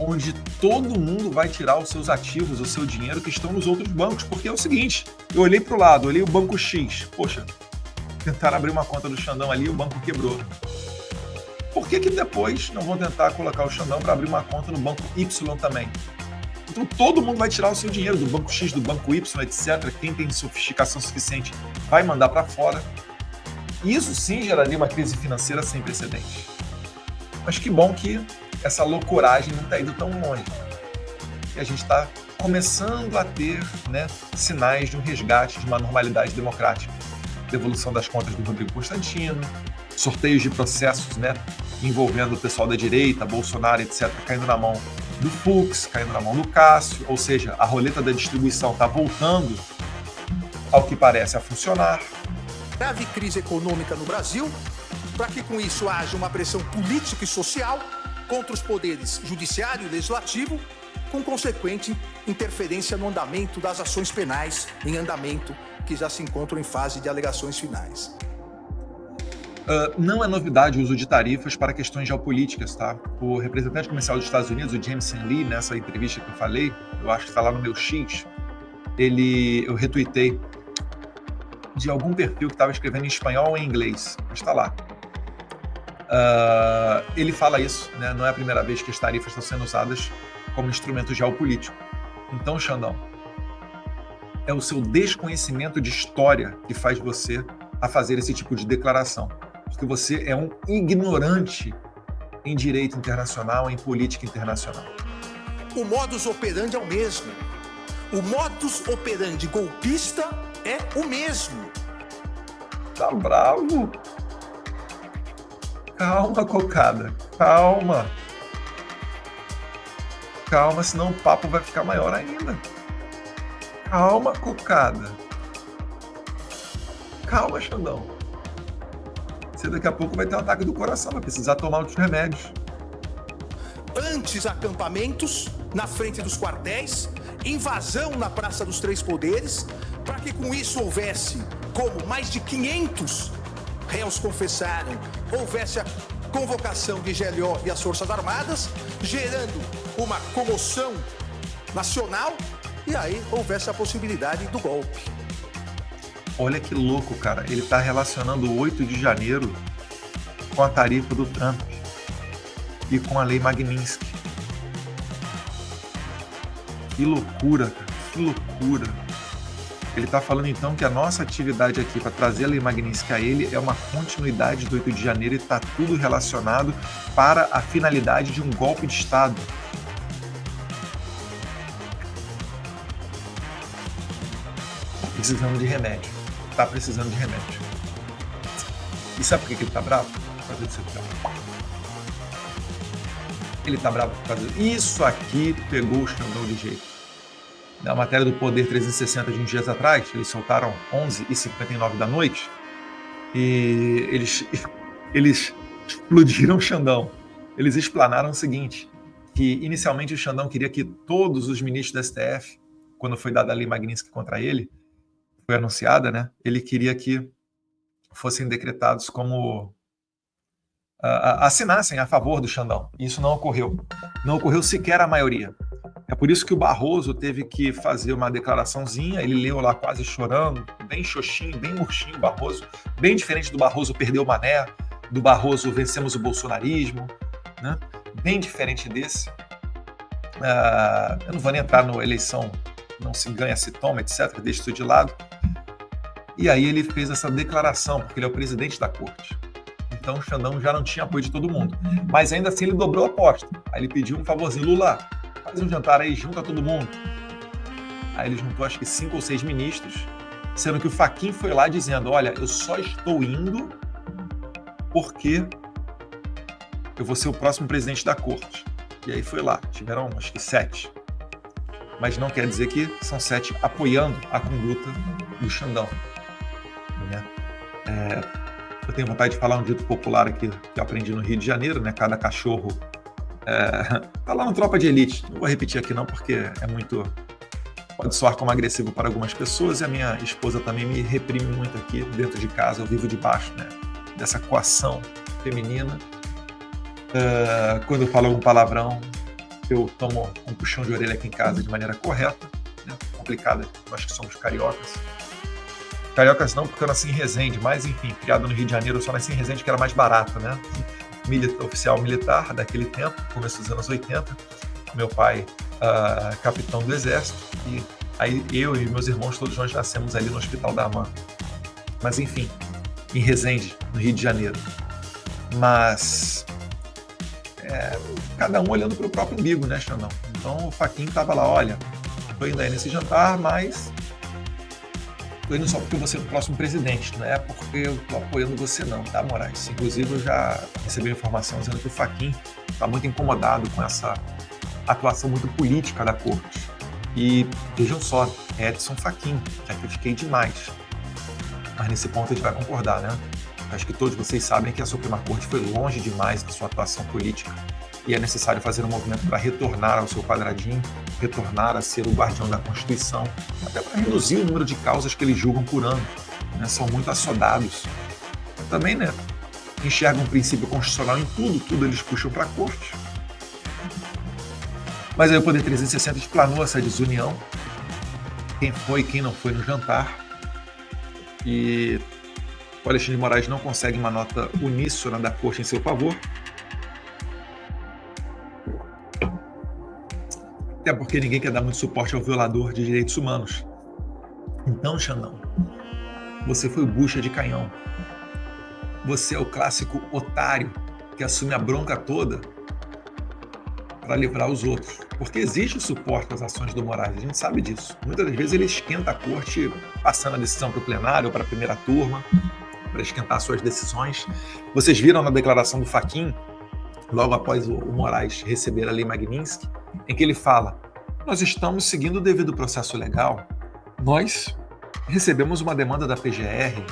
onde todo mundo vai tirar os seus ativos, o seu dinheiro que estão nos outros bancos. Porque é o seguinte, eu olhei para o lado, olhei o banco X. Poxa, tentaram abrir uma conta do Xandão ali e o banco quebrou. por que depois não vão tentar colocar o Xandão para abrir uma conta no banco Y também? Então todo mundo vai tirar o seu dinheiro do banco X, do banco Y, etc. Quem tem sofisticação suficiente vai mandar para fora. Isso sim geraria uma crise financeira sem precedentes. Mas que bom que essa loucuragem não está indo tão longe. E a gente está começando a ter, né, sinais de um resgate de uma normalidade democrática. Devolução das contas do Rodrigo Constantino, sorteios de processos, né, envolvendo o pessoal da direita, Bolsonaro, etc., caindo na mão do Fux, caindo na mão do Cássio, ou seja, a roleta da distribuição está voltando, ao que parece, a funcionar. Grave crise econômica no Brasil, para que com isso haja uma pressão política e social contra os poderes judiciário e legislativo, com consequente interferência no andamento das ações penais em andamento que já se encontram em fase de alegações finais. Não é novidade o uso de tarifas para questões geopolíticas, tá? O representante comercial dos Estados Unidos, o Jameson Lee, nessa entrevista que eu falei, eu acho que está lá no meu X, eu retuitei de algum perfil que estava escrevendo em espanhol ou em inglês, mas está lá. Ele fala isso, né? Não é a primeira vez que as tarifas estão sendo usadas como instrumento geopolítico. Então, Xandão, é o seu desconhecimento de história que faz você a fazer esse tipo de declaração. Porque você é um ignorante em direito internacional, em política internacional. O modus operandi é o mesmo. O modus operandi golpista é o mesmo. Tá bravo? Calma, cocada. Calma. Calma, senão o papo vai ficar maior ainda. Calma, cocada. Calma, Xandão. Você daqui a pouco vai ter um ataque do coração, vai precisar tomar outros remédios. Antes acampamentos, na frente dos quartéis, invasão na Praça dos Três Poderes, para que com isso houvesse, como mais de 500 réus confessaram, houvesse a convocação de GLO e as Forças Armadas, gerando uma comoção nacional, e aí houvesse a possibilidade do golpe. Olha que louco, cara. Ele está relacionando o 8 de janeiro com a tarifa do Trump e com a lei Magnitsky. Que loucura, cara. Que loucura. Ele está falando então que a nossa atividade aqui para trazer a lei Magnitsky a ele é uma continuidade do 8 de janeiro e está tudo relacionado para a finalidade de um golpe de Estado. Precisando de remédio. Tá precisando de remédio. E sabe por que ele tá bravo? Por causa disso aqui. Ele tá bravo por causa disso. Isso aqui pegou o Xandão de jeito. Na matéria do Poder 360 de uns dias atrás, eles soltaram 11h59 da noite e eles explodiram o Xandão. Eles explanaram o seguinte, que inicialmente o Xandão queria que todos os ministros da STF, quando foi dada a lei Magnitsky contra ele, foi anunciada, né? Ele queria que fossem decretados como assinassem a favor do Xandão. Isso não ocorreu. Não ocorreu sequer a maioria. É por isso que o Barroso teve que fazer uma declaraçãozinha, ele leu lá quase chorando, bem xoxinho, bem murchinho o Barroso, bem diferente do Barroso perdeu o Mané, do Barroso vencemos o bolsonarismo, né? Bem diferente desse. Eu não vou nem entrar no eleição, não se ganha, se toma, etc., deixa isso de lado. E aí ele fez essa declaração, porque ele é o presidente da corte. Então o Xandão já não tinha apoio de todo mundo. Mas ainda assim ele dobrou a aposta. Aí ele pediu um favorzinho, Lula, faz um jantar aí, junta todo mundo. Aí ele juntou acho que 5 ou 6 ministros, sendo que o Fachin foi lá dizendo, olha, eu só estou indo porque eu vou ser o próximo presidente da corte. E aí foi lá, tiveram acho que 7. Mas não quer dizer que são 7 apoiando a conduta do Xandão. Né? Eu tenho vontade de falar um dito popular aqui que eu aprendi no Rio de Janeiro, né? Cada cachorro tá lá no Tropa de Elite. Não vou repetir aqui não, porque é muito... Pode soar como agressivo para algumas pessoas e a minha esposa também me reprime muito aqui dentro de casa. Eu vivo debaixo, né, dessa coação feminina. Quando eu falo algum palavrão, eu tomo um puxão de orelha aqui em casa de maneira correta, né? Complicada, acho que somos cariocas. Cariocas não, porque eu nasci em Resende, mas enfim, criado no Rio de Janeiro, eu só nasci em Resende, que era mais barato, né? oficial militar daquele tempo, começo dos anos 80. Meu pai, capitão do exército, e aí eu e meus irmãos, todos nós nascemos ali no Hospital da AMAN. Mas enfim, em Resende, no Rio de Janeiro. Mas cada um olhando para o próprio umbigo, né, Xandão? Então o Fachin estava lá, olha, estou indo aí nesse jantar, mas estou indo só porque você é o próximo presidente, não é porque eu estou apoiando você não, tá, Moraes? Inclusive eu já recebi informação dizendo que o Fachin está muito incomodado com essa atuação muito política da corte. E vejam só, Edson Fachin, já critiquei demais. Mas nesse ponto a gente vai concordar, né? Acho que todos vocês sabem que a Suprema Corte foi longe demais da sua atuação política e é necessário fazer um movimento para retornar ao seu quadradinho, retornar a ser o guardião da Constituição, até para reduzir o número de causas que eles julgam por ano, né? São muito assodados. Também, né, enxergam um princípio constitucional em tudo eles puxam para a Corte. Mas aí o Poder 360 explanou essa desunião, quem foi e quem não foi no jantar, e o Alexandre de Moraes não consegue uma nota uníssona da Corte em seu favor. Até porque ninguém quer dar muito suporte ao violador de direitos humanos. Então, Xandão, você foi o bucha de canhão. Você é o clássico otário que assume a bronca toda para livrar os outros. Porque existe o suporte às ações do Moraes, a gente sabe disso. Muitas das vezes ele esquenta a Corte passando a decisão para o plenário ou para a primeira turma, para esquentar suas decisões. Vocês viram na declaração do Fachin, logo após o Moraes receber a Lei Magnitsky, em que ele fala: nós estamos seguindo o devido processo legal, nós recebemos uma demanda da PGR,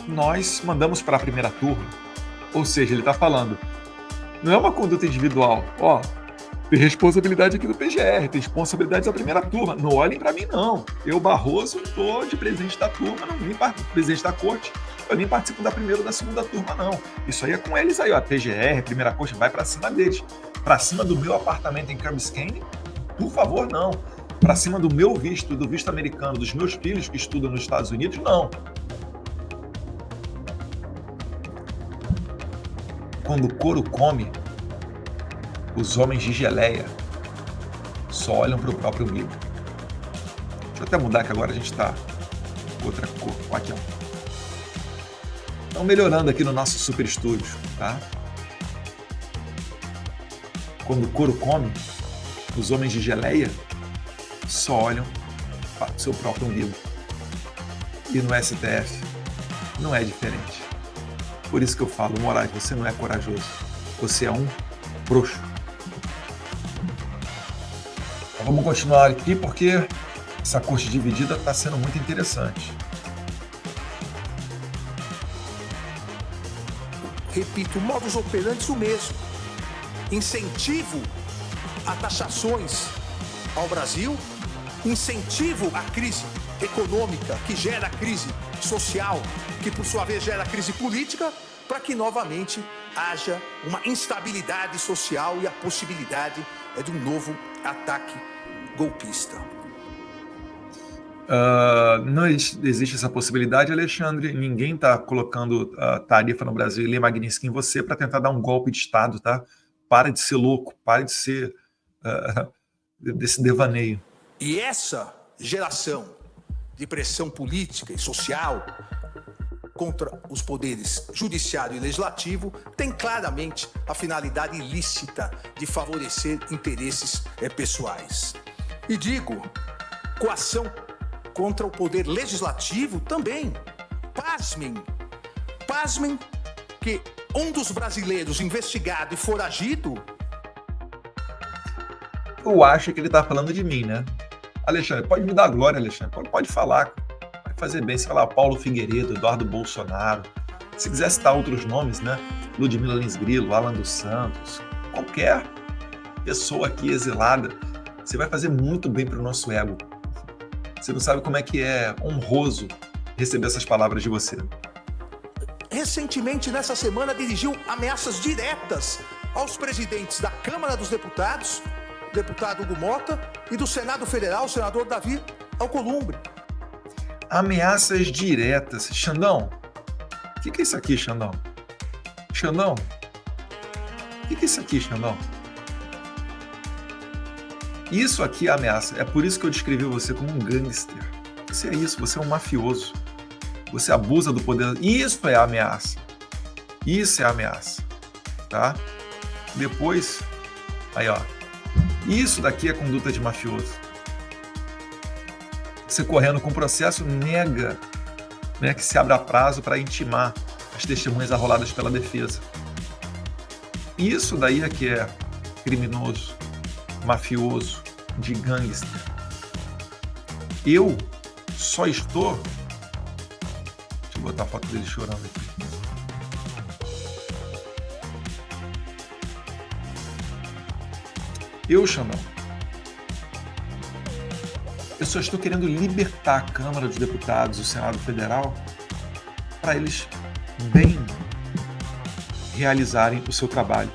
nós mandamos para a primeira turma. Ou seja, ele está falando, não é uma conduta individual, tem responsabilidade aqui do PGR, tem responsabilidade da primeira turma, não olhem para mim não, eu, Barroso, estou de presidente da turma, não vim presidente da Corte, eu nem participo da primeira ou da segunda turma não, isso aí é com eles aí, a PGR, a primeira Corte, vai para cima deles, para cima do meu apartamento em Key Biscayne, por favor não, para cima do meu visto, do visto americano, dos meus filhos que estudam nos Estados Unidos, não. Quando o couro come, os homens de geleia só olham para o próprio umbigo. Deixa eu até mudar, que agora a gente está com outra cor. Aqui, ó. Estão melhorando aqui no nosso super estúdio, tá? Quando o couro come, os homens de geleia só olham para o seu próprio umbigo. E no STF não é diferente. Por isso que eu falo, Moraes, você não é corajoso. Você é um frouxo. Então vamos continuar aqui porque essa corte dividida está sendo muito interessante. Repito, o modus operandi é o mesmo. Incentivo a taxações ao Brasil, incentivo à crise econômica que gera crise social, que por sua vez gera crise política, para que novamente haja uma instabilidade social e a possibilidade de um novo ataque golpista. Não existe essa possibilidade, Alexandre. Ninguém está colocando tarifa no Brasil e Lei Magnitsky em você para tentar dar um golpe de Estado, tá? Para de ser louco, para de ser desse devaneio. E essa geração de pressão política e social contra os poderes judiciário e legislativo tem claramente a finalidade ilícita de favorecer interesses pessoais. E digo, coação contra o poder legislativo também. Pasmem que um dos brasileiros investigado e foragido... Eu acho que ele está falando de mim, né? Alexandre, pode me dar glória, Alexandre. Pode falar. Vai fazer bem. Se falar Paulo Figueiredo, Eduardo Bolsonaro. Se quiser citar outros nomes, né? Ludmila Lins Grilo, Alan dos Santos. Qualquer pessoa aqui exilada. Você vai fazer muito bem para o nosso ego. Você não sabe como é que é honroso receber essas palavras de você. Recentemente, nessa semana, dirigiu ameaças diretas aos presidentes da Câmara dos Deputados, deputado Hugo Mota, e do Senado Federal, o senador Davi Alcolumbre. Ameaças diretas. Xandão, o que é isso aqui, Xandão? Xandão, O que é isso aqui, Xandão? Isso aqui é ameaça. É por isso que eu descrevi você como um gangster. Você é isso, você é um mafioso. Você abusa do poder. Isso é ameaça. Isso é ameaça. Tá? Depois, aí ó. Isso daqui é conduta de mafioso. Você correndo com o processo nega, né, que se abra prazo para intimar as testemunhas arroladas pela defesa. Isso daí é que é criminoso, mafioso, de gangster. Eu só estou... Deixa eu botar a foto dele chorando aqui. Xandão, eu só estou querendo libertar a Câmara dos Deputados e o Senado Federal para eles bem realizarem o seu trabalho.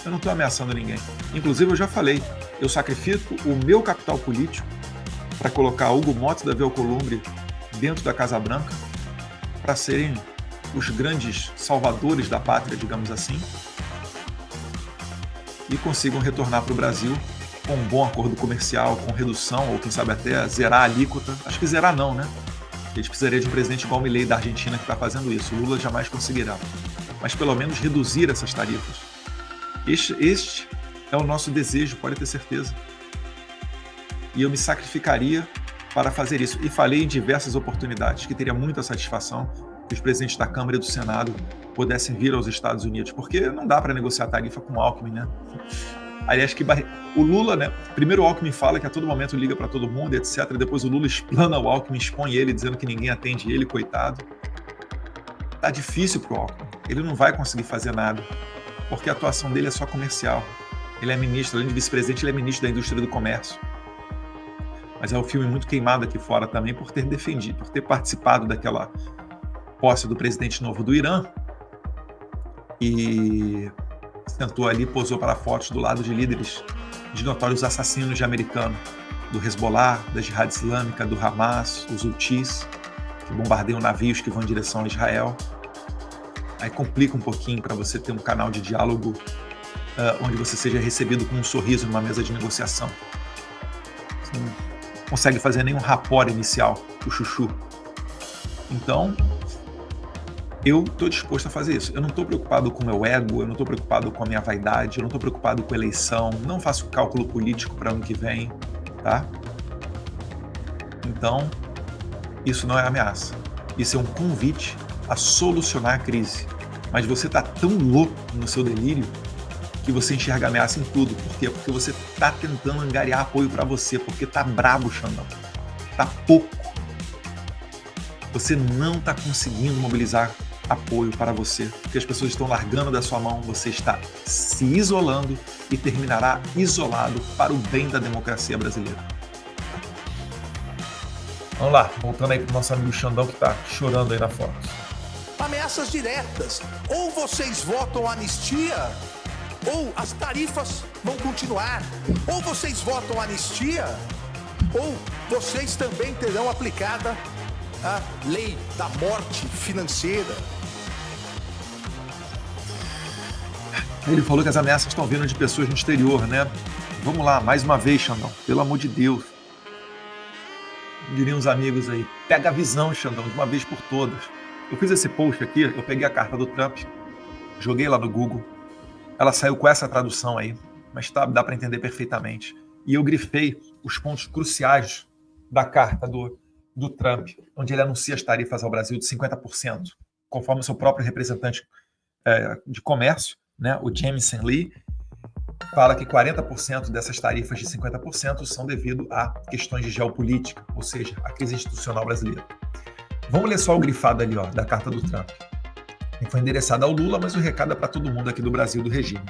Eu não estou ameaçando ninguém. Inclusive, eu já falei, eu sacrifico o meu capital político para colocar Hugo Motta e Davi Alcolumbre dentro da Casa Branca para serem os grandes salvadores da pátria, digamos assim, e consigam retornar para o Brasil com um bom acordo comercial, com redução, ou quem sabe até zerar a alíquota. Acho que zerar não, né? A gente precisaria de um presidente igual o Milei da Argentina que está fazendo isso. O Lula jamais conseguirá. Mas pelo menos reduzir essas tarifas. Este é o nosso desejo, pode ter certeza. E eu me sacrificaria para fazer isso. E falei em diversas oportunidades que teria muita satisfação que os presidentes da Câmara e do Senado pudessem vir aos Estados Unidos, porque não dá para negociar tarifa com o Alckmin, né? Aliás, o Lula, né? Primeiro o Alckmin fala que a todo momento liga para todo mundo, etc. Depois o Lula explana o Alckmin, expõe ele, dizendo que ninguém atende ele, coitado. Tá difícil pro Alckmin. Ele não vai conseguir fazer nada, porque a atuação dele é só comercial. Ele é ministro, além de vice-presidente, ele é ministro da Indústria do Comércio. Mas é um filme muito queimado aqui fora também por ter defendido, por ter participado daquela posse do presidente novo do Irã e sentou ali, posou para fotos do lado de líderes de notórios assassinos de americano, do Hezbollah, da Jihad Islâmica, do Hamas, os Houthis, que bombardeiam navios que vão em direção a Israel. Aí complica um pouquinho para você ter um canal de diálogo onde você seja recebido com um sorriso numa mesa de negociação. Você não consegue fazer nenhum rapport inicial, o chuchu. Então, eu estou disposto a fazer isso. Eu não estou preocupado com o meu ego, eu não estou preocupado com a minha vaidade, eu não estou preocupado com a eleição, não faço cálculo político para ano que vem, tá? Então, isso não é ameaça. Isso é um convite a solucionar a crise. Mas você está tão louco no seu delírio que você enxerga ameaça em tudo. Por quê? Porque você está tentando angariar apoio para você, porque está brabo, Xandão. Está pouco. Você não está conseguindo mobilizar apoio para você, porque as pessoas estão largando da sua mão, você está se isolando e terminará isolado para o bem da democracia brasileira. Vamos lá, voltando aí para o nosso amigo Xandão que está chorando aí na foto. Ameaças diretas. Ou vocês votam anistia, ou as tarifas vão continuar. Ou vocês votam anistia, ou vocês também terão aplicada a lei da morte financeira. Ele falou que as ameaças estão vindo de pessoas no exterior, né? Vamos lá, mais uma vez, Xandão, pelo amor de Deus. Diriam os amigos aí, pega a visão, Xandão, de uma vez por todas. Eu fiz esse post aqui, eu peguei a carta do Trump, joguei lá no Google, ela saiu com essa tradução aí, mas dá para entender perfeitamente. E eu grifei os pontos cruciais da carta do Trump, onde ele anuncia as tarifas ao Brasil de 50%, conforme o seu próprio representante de comércio, né, o Jamieson Lee, fala que 40% dessas tarifas de 50% são devido a questões de geopolítica, ou seja, a crise institucional brasileira. Vamos ler só o grifado ali, ó, da carta do Trump. Que foi endereçada ao Lula, mas o recado é para todo mundo aqui do Brasil, do regime.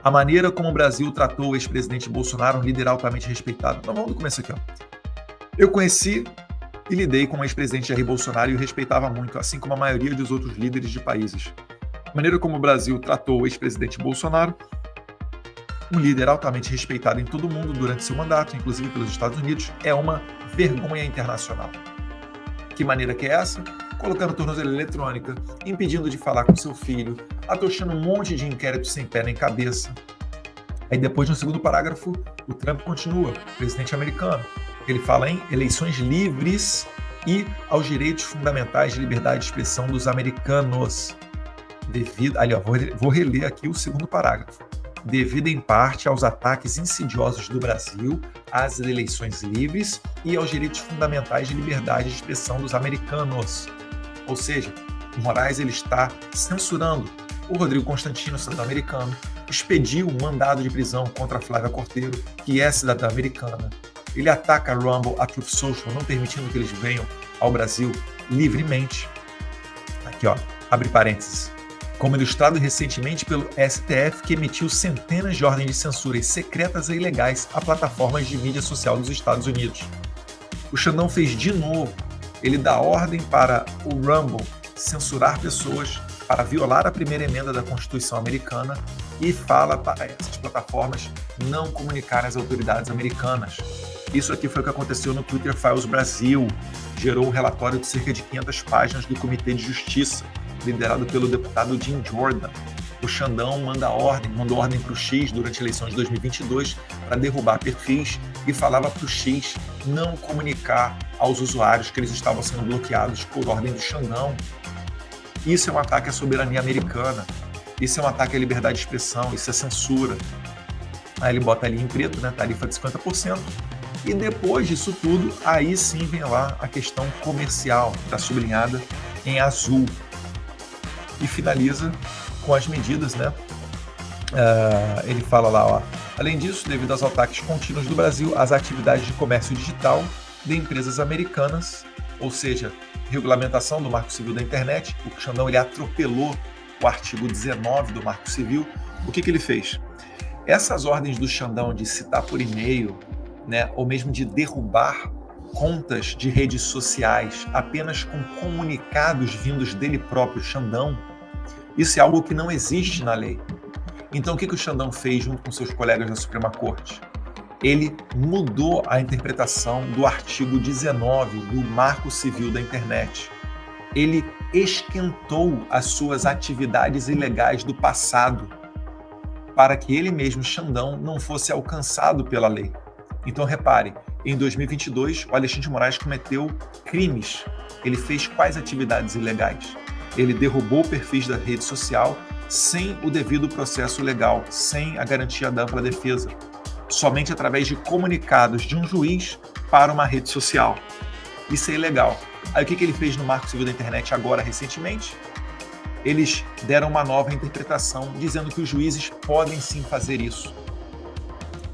A maneira como o Brasil tratou o ex-presidente Bolsonaro, um líder altamente respeitado. Então vamos do começo aqui, ó. Eu conheci e lidei com o ex-presidente Jair Bolsonaro e o respeitava muito, assim como a maioria dos outros líderes de países. A maneira como o Brasil tratou o ex-presidente Bolsonaro, um líder altamente respeitado em todo o mundo durante seu mandato, inclusive pelos Estados Unidos, é uma vergonha internacional. Que maneira que é essa? colocando tornozeleira eletrônica, impedindo de falar com seu filho, atochando um monte de inquéritos sem pé nem cabeça. Aí depois, no segundo parágrafo, o Trump continua, presidente americano. Ele fala em eleições livres e aos direitos fundamentais de liberdade de expressão dos americanos. Vou reler aqui o segundo parágrafo. Devido em parte aos ataques insidiosos do Brasil às eleições livres e aos direitos fundamentais de liberdade de expressão dos americanos. Ou seja, o Moraes ele está censurando o Rodrigo Constantino, cidadão americano, expediu um mandado de prisão contra a Flávia Cordeiro, que é cidadã americana. Ele ataca a Rumble, a Truth Social, não permitindo que eles venham ao Brasil livremente. Aqui, ó, abre parênteses. Como ilustrado recentemente pelo STF, que emitiu centenas de ordens de censura secretas e ilegais a plataformas de mídia social dos Estados Unidos. O Xandão fez de novo. Ele dá ordem para o Rumble censurar pessoas, para violar a primeira emenda da Constituição americana e fala para essas plataformas não comunicarem às autoridades americanas. Isso aqui foi o que aconteceu no Twitter Files Brasil. Gerou um relatório de cerca de 500 páginas do Comitê de Justiça, liderado pelo deputado Jim Jordan. O Xandão mandou ordem para o X durante a eleição de 2022 para derrubar perfis e falava para o X não comunicar aos usuários que eles estavam sendo bloqueados por ordem do Xandão. Isso é um ataque à soberania americana. Isso é um ataque à liberdade de expressão. Isso é censura. Aí ele bota ali em preto, né, tarifa de 50%. E depois disso tudo, aí sim vem lá a questão comercial, está sublinhada em azul. E finaliza com as medidas, né? Ele fala lá, ó. Além disso, devido aos ataques contínuos do Brasil, as atividades de comércio digital de empresas americanas, ou seja, regulamentação do Marco Civil da Internet, o Xandão ele atropelou o artigo 19 do Marco Civil. O que ele fez? Essas ordens do Xandão de citar por e-mail, né, ou mesmo de derrubar contas de redes sociais apenas com comunicados vindos dele próprio, Xandão, isso é algo que não existe na lei. Então o que o Xandão fez junto com seus colegas da Suprema Corte? Ele mudou a interpretação do artigo 19 do Marco Civil da Internet. Ele esquentou as suas atividades ilegais do passado para que ele mesmo, Xandão, não fosse alcançado pela lei. Então repare, em 2022 o Alexandre de Moraes cometeu crimes. Ele fez quais atividades ilegais? Ele derrubou perfis da rede social sem o devido processo legal, sem a garantia da ampla defesa, somente através de comunicados de um juiz para uma rede social. Isso é ilegal. Aí o que ele fez no Marco Civil da Internet agora, recentemente? Eles deram uma nova interpretação, dizendo que os juízes podem sim fazer isso.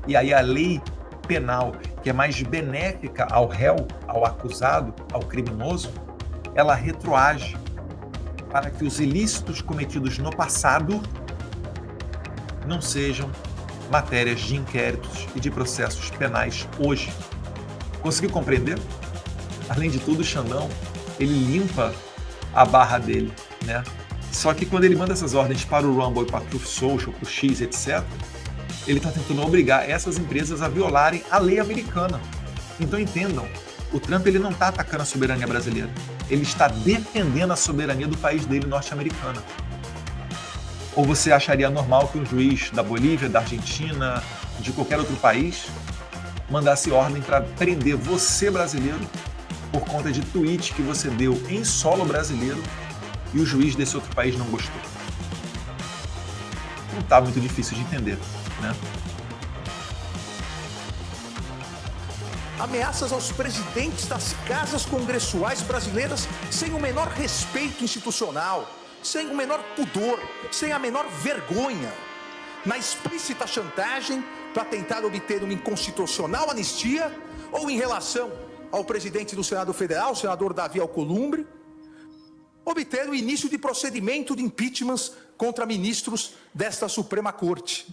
E aí a lei penal, que é mais benéfica ao réu, ao acusado, ao criminoso, ela retroage para que os ilícitos cometidos no passado não sejam matérias de inquéritos e de processos penais hoje. Conseguiu compreender? Além de tudo, o Xandão, ele limpa a barra dele, né? Só que quando ele manda essas ordens para o Rumble, para o Truth Social, para o X, etc., ele está tentando obrigar essas empresas a violarem a lei americana. Então entendam, o Trump ele não está atacando a soberania brasileira, ele está defendendo a soberania do país dele, norte-americana. Ou você acharia normal que um juiz da Bolívia, da Argentina, de qualquer outro país, mandasse ordem para prender você, brasileiro, por conta de tweet que você deu em solo brasileiro e o juiz desse outro país não gostou? Não está muito difícil de entender, né? Ameaças aos presidentes das casas congressuais brasileiras sem o menor respeito institucional, sem o menor pudor, sem a menor vergonha, na explícita chantagem para tentar obter uma inconstitucional anistia, ou em relação ao presidente do Senado Federal, o senador Davi Alcolumbre, obter o início de procedimento de impeachment contra ministros desta Suprema Corte.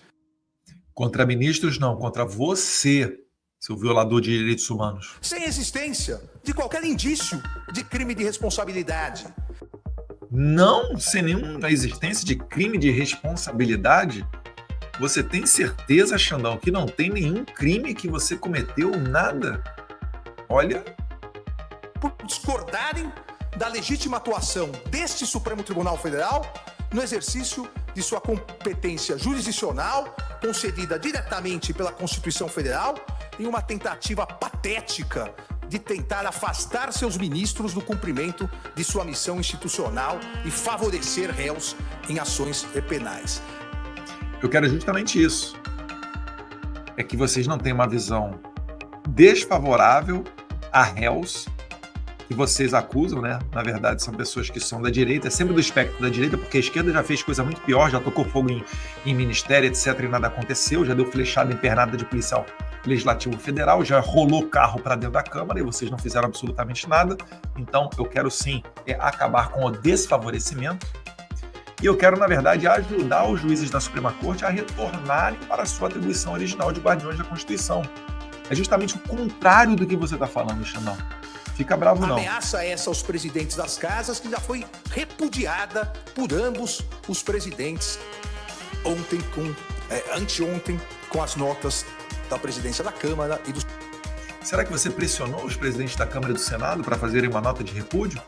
Contra ministros não, contra você, seu violador de direitos humanos. Sem existência de qualquer indício de crime de responsabilidade. Não, sem nenhuma existência de crime de responsabilidade? Você tem certeza, Xandão, que não tem nenhum crime que você cometeu, nada? Olha... Por discordarem da legítima atuação deste Supremo Tribunal Federal no exercício de sua competência jurisdicional, concedida diretamente pela Constituição Federal, em uma tentativa patética de tentar afastar seus ministros do cumprimento de sua missão institucional e favorecer réus em ações penais. Eu quero justamente isso. É que vocês não têm uma visão desfavorável a réus que vocês acusam, né? Na verdade, são pessoas que são da direita, é sempre do espectro da direita, porque a esquerda já fez coisa muito pior, já tocou fogo em ministério, etc., e nada aconteceu, já deu flechada em pernada de policial legislativo federal, já rolou carro para dentro da Câmara e vocês não fizeram absolutamente nada. Então, eu quero sim acabar com o desfavorecimento e eu quero, na verdade, ajudar os juízes da Suprema Corte a retornarem para a sua atribuição original de guardiões da Constituição. É justamente o contrário do que você está falando, Xandão. Fica bravo, não. Ameaça essa aos presidentes das casas, que já foi repudiada por ambos os presidentes anteontem, com as notas da presidência da Câmara e do... Será que você pressionou os presidentes da Câmara e do Senado para fazerem uma nota de repúdio?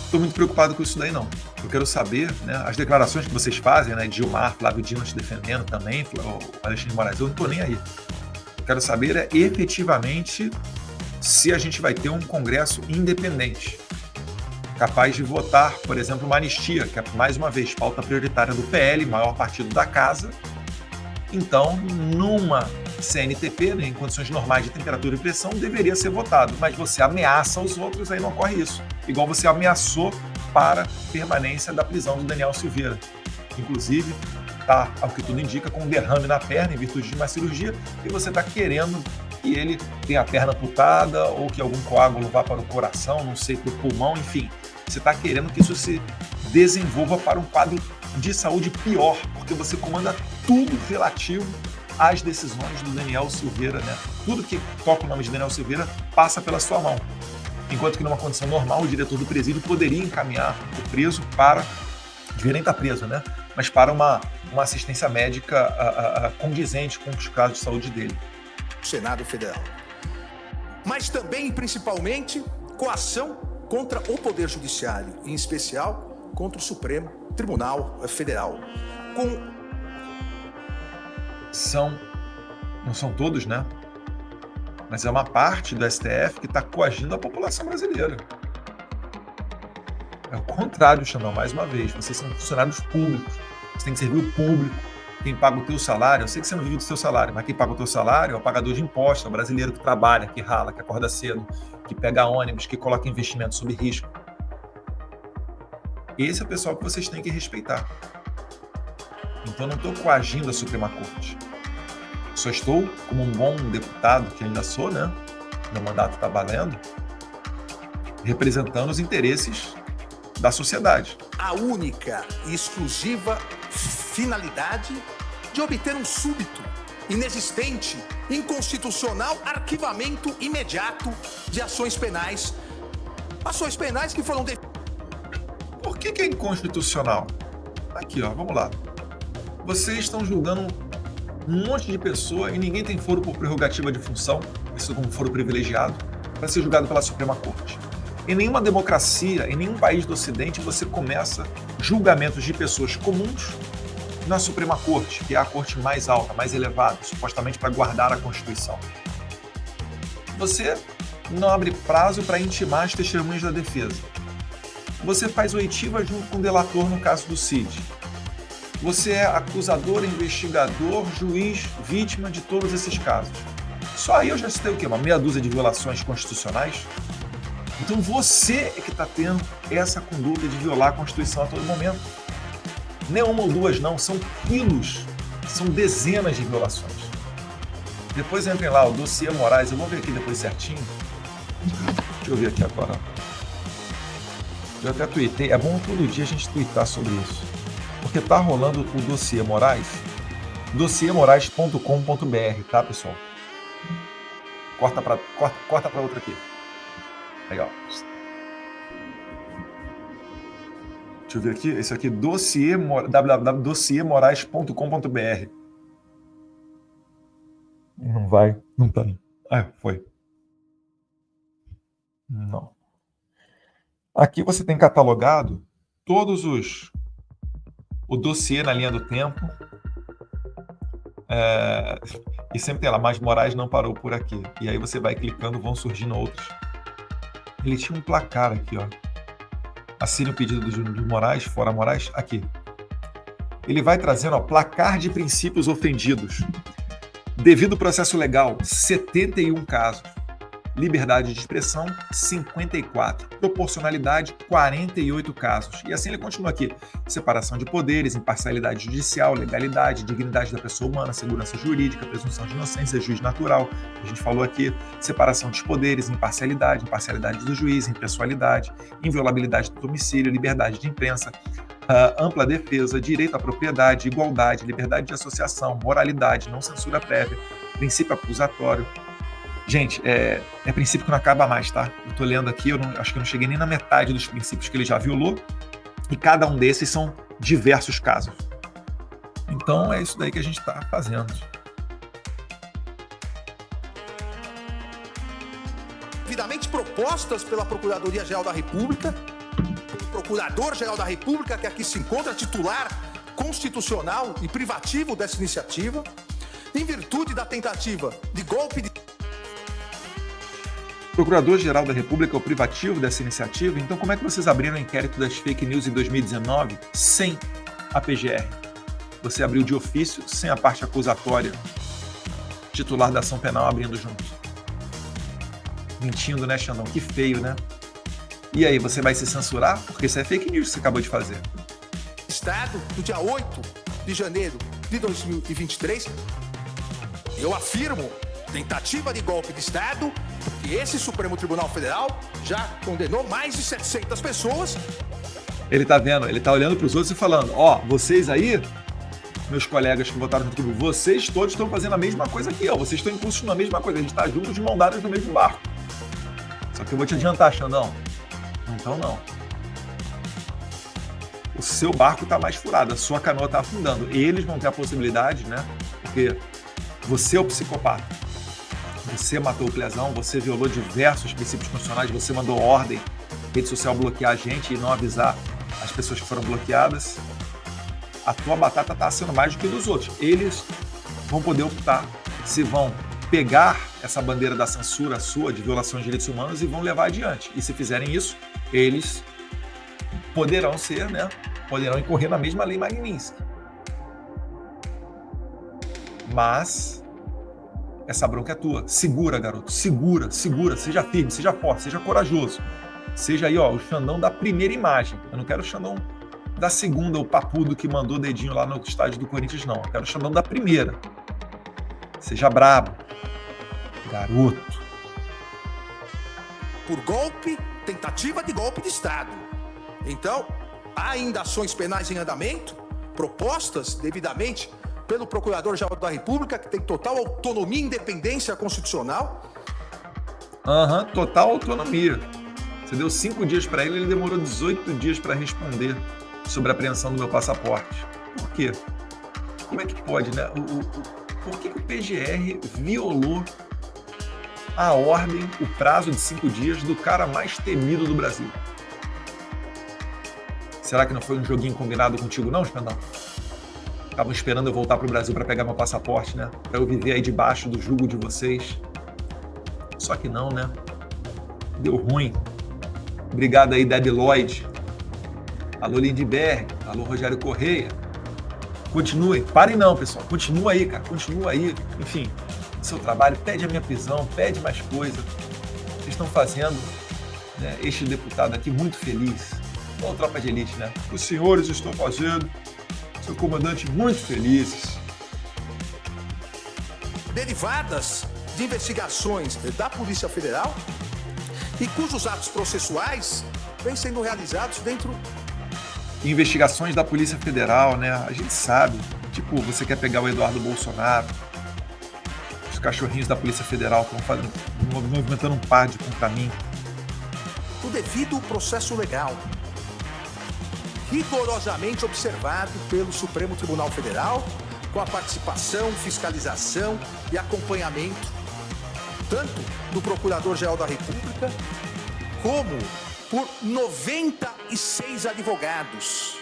Estou muito preocupado com isso daí, não. Eu quero saber, né, as declarações que vocês fazem, né, Gilmar, Flávio Dino te defendendo também, o Alexandre de Moraes, eu não estou nem aí. Eu quero saber efetivamente se a gente vai ter um Congresso independente, capaz de votar, por exemplo, uma anistia, que é, mais uma vez, pauta prioritária do PL, maior partido da casa. Então, numa CNTP, né, em condições normais de temperatura e pressão, deveria ser votado, mas você ameaça os outros, aí não ocorre isso. Igual você ameaçou para permanência da prisão do Daniel Silveira. Inclusive, está, ao que tudo indica, com um derrame na perna em virtude de uma cirurgia, e você está querendo que ele tenha a perna amputada ou que algum coágulo vá para o coração, não sei, para o pulmão, enfim. Você está querendo que isso se desenvolva para um quadro de saúde pior, porque você comanda tudo relativo às decisões do Daniel Silveira, né? Tudo que toca o nome de Daniel Silveira passa pela sua mão. Enquanto que numa condição normal, o diretor do presídio poderia encaminhar o preso para, devia nem estar preso, né? Mas para uma assistência médica condizente com os casos de saúde dele. Senado Federal. Mas também, principalmente, coação contra o Poder Judiciário, em especial contra o Supremo Tribunal Federal. Não são todos, né? Mas é uma parte do STF que está coagindo a população brasileira. É o contrário, Xandão, mais uma vez. Vocês são funcionários públicos. Você tem que servir o público. Quem paga o teu salário, eu sei que você não vive do seu salário, mas quem paga o teu salário é o pagador de impostos, é o brasileiro que trabalha, que rala, que acorda cedo, que pega ônibus, que coloca investimento sob risco. Esse é o pessoal que vocês têm que respeitar. Então eu não estou coagindo a Suprema Corte. Só estou, como um bom deputado, que ainda sou, né? Meu mandato está valendo, representando os interesses da sociedade. A única e exclusiva finalidade de obter um súbito, inexistente, inconstitucional arquivamento imediato de ações penais. Ações penais que foram... Por que é inconstitucional? Aqui, ó, vamos lá. Vocês estão julgando um monte de pessoa e ninguém tem foro por prerrogativa de função, isso como foro privilegiado, para ser julgado pela Suprema Corte. Em nenhuma democracia, em nenhum país do Ocidente, você começa julgamentos de pessoas comuns na Suprema Corte, que é a corte mais alta, mais elevada, supostamente para guardar a Constituição. Você não abre prazo para intimar as testemunhas da defesa. Você faz oitiva junto com o delator no caso do Cid. Você é acusador, investigador, juiz, vítima de todos esses casos. Só aí eu já citei o quê? Uma meia dúzia de violações constitucionais? Então você é que está tendo essa conduta de violar a Constituição a todo momento. Nem uma ou duas não, são quilos, são dezenas de violações. Depois entrem lá, o dossiê Moraes, eu vou ver aqui depois certinho. Deixa eu ver aqui agora. Eu até tuitei, é bom todo dia a gente tuitar sobre isso. Porque tá rolando o dossiê Moraes, dossiemorais.com.br, tá, pessoal? Corta para outra aqui. Legal. Deixa eu ver aqui. Esse aqui, www.dossiemorais.com.br. Não vai. Não tá. Ah, foi. Não. Aqui você tem catalogado todos o dossiê na linha do tempo. E sempre tem lá, mas Moraes não parou por aqui. E aí você vai clicando, vão surgindo outros. Ele tinha um placar aqui, ó. Assine o pedido do Moraes, fora Moraes, aqui. Ele vai trazendo, ó, placar de princípios ofendidos. Devido processo legal, 71 casos. Liberdade de expressão, 54. Proporcionalidade, 48 casos. E assim ele continua aqui. Separação de poderes, imparcialidade judicial, legalidade, dignidade da pessoa humana, segurança jurídica, presunção de inocência, juiz natural. A gente falou aqui. Separação dos poderes, imparcialidade do juiz, impessoalidade, inviolabilidade do domicílio, liberdade de imprensa, ampla defesa, direito à propriedade, igualdade, liberdade de associação, moralidade, não censura prévia, princípio acusatório. Gente, é princípio que não acaba mais, tá? Eu tô lendo aqui, acho que eu não cheguei nem na metade dos princípios que ele já violou, e cada um desses são diversos casos. Então, é isso daí que a gente está fazendo. Devidamente propostas pela Procuradoria-Geral da República, pelo Procurador-Geral da República, que aqui se encontra, titular constitucional e privativo dessa iniciativa, em virtude da tentativa de golpe de... Procurador-Geral da República é o privativo dessa iniciativa. Então, como é que vocês abriram o inquérito das fake news em 2019 sem a PGR? Você abriu de ofício, sem a parte acusatória, titular da ação penal abrindo juntos. Mentindo, né, Xandão? Que feio, né? E aí, você vai se censurar? Porque isso é fake news que você acabou de fazer. Estado, no dia 8 de janeiro de 2023, eu afirmo tentativa de golpe de Estado, porque esse Supremo Tribunal Federal já condenou mais de 700 pessoas. Ele tá vendo, ele tá olhando para os outros e falando, ó, vocês aí, meus colegas que votaram junto comigo, vocês todos estão fazendo a mesma coisa que eu, vocês estão impulsionando a mesma coisa, a gente tá juntos de mão dadas no mesmo barco. Só que eu vou te adiantar, Xandão, então não. O seu barco tá mais furado, a sua canoa tá afundando. Eles vão ter a possibilidade, né, porque você é o psicopata. Você matou o Clezão, você violou diversos princípios constitucionais, você mandou ordem, rede social bloquear a gente e não avisar as pessoas que foram bloqueadas. A tua batata está sendo mais do que dos outros. Eles vão poder optar se vão pegar essa bandeira da censura sua de violação de direitos humanos e vão levar adiante. E se fizerem isso, eles poderão ser, né? Poderão incorrer na mesma lei Magnitsky. Mas essa bronca é tua. Segura, garoto. Segura. Seja firme, seja forte, seja corajoso. Seja aí, ó, o Xandão da primeira imagem. Eu não quero o Xandão da segunda, o papudo que mandou dedinho lá no estádio do Corinthians, não. Eu quero o Xandão da primeira. Seja brabo. Garoto. Por golpe, tentativa de golpe de Estado. Então, há ainda ações penais em andamento, propostas devidamente pelo Procurador-Geral da República, que tem total autonomia e independência constitucional. Total autonomia. Você deu 5 dias para ele, ele demorou 18 dias para responder sobre a apreensão do meu passaporte. Por quê? Como é que pode, né? Por que o PGR violou a ordem, o prazo de 5 dias do cara mais temido do Brasil? Será que não foi um joguinho combinado contigo, não, Xandão? Estavam esperando eu voltar para o Brasil para pegar meu passaporte, né? Para eu viver aí debaixo do jugo de vocês. Só que não, né? Deu ruim. Obrigado aí, Debbie Lloyd. Alô, Lindbergh. Alô, Rogério Correia. Continuem. Parem não, pessoal. Continua aí, cara. Continua aí. Enfim, seu trabalho. Pede a minha prisão. Pede mais coisa. Vocês estão fazendo, né, este deputado aqui muito feliz. Ou tropa de elite, né? Os senhores estão fazendo seu comandante muito felizes. Derivadas de investigações da Polícia Federal e cujos atos processuais vêm sendo realizados dentro... Investigações da Polícia Federal, né? A gente sabe. Tipo, você quer pegar o Eduardo Bolsonaro, os cachorrinhos da Polícia Federal estão movimentando um pádio contra mim. O devido processo legal, rigorosamente observado pelo Supremo Tribunal Federal, com a participação, fiscalização e acompanhamento tanto do Procurador-Geral da República como por 96 advogados.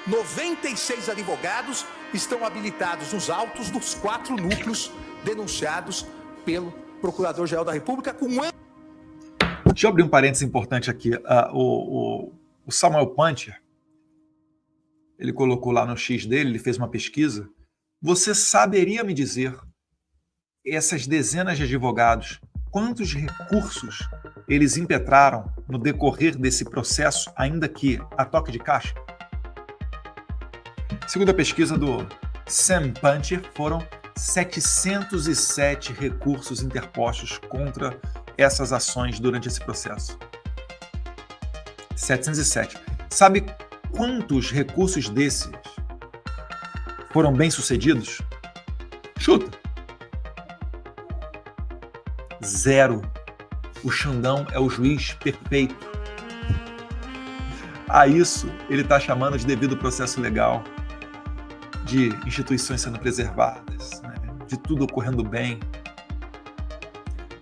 96 advogados estão habilitados nos autos dos 4 núcleos denunciados pelo Procurador-Geral da República com Deixa eu abrir um parênteses importante aqui. O Samuel Puncher, ele colocou lá no X dele, ele fez uma pesquisa. Você saberia me dizer, essas dezenas de advogados, quantos recursos eles impetraram no decorrer desse processo, ainda que a toque de caixa? Segundo a pesquisa do Sam Puncher, foram 707 recursos interpostos contra essas ações durante esse processo. 707. Sabe quantos recursos desses foram bem-sucedidos? Chuta. 0. O Xandão é o juiz perfeito. A isso ele está chamando de devido processo legal, de instituições sendo preservadas, né? De tudo ocorrendo bem.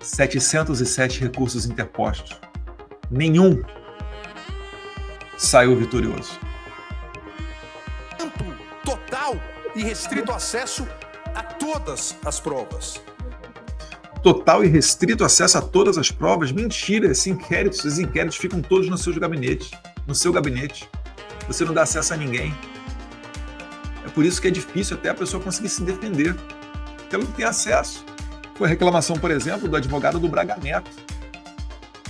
707 recursos interpostos. Nenhum saiu vitorioso. Total e restrito acesso a todas as provas. Total e restrito acesso a todas as provas? Mentira, esses inquéritos ficam todos no seu gabinete. Você não dá acesso a ninguém. É por isso que é difícil até a pessoa conseguir se defender, porque ela não tem acesso. Foi a reclamação, por exemplo, do advogado do Braga Neto,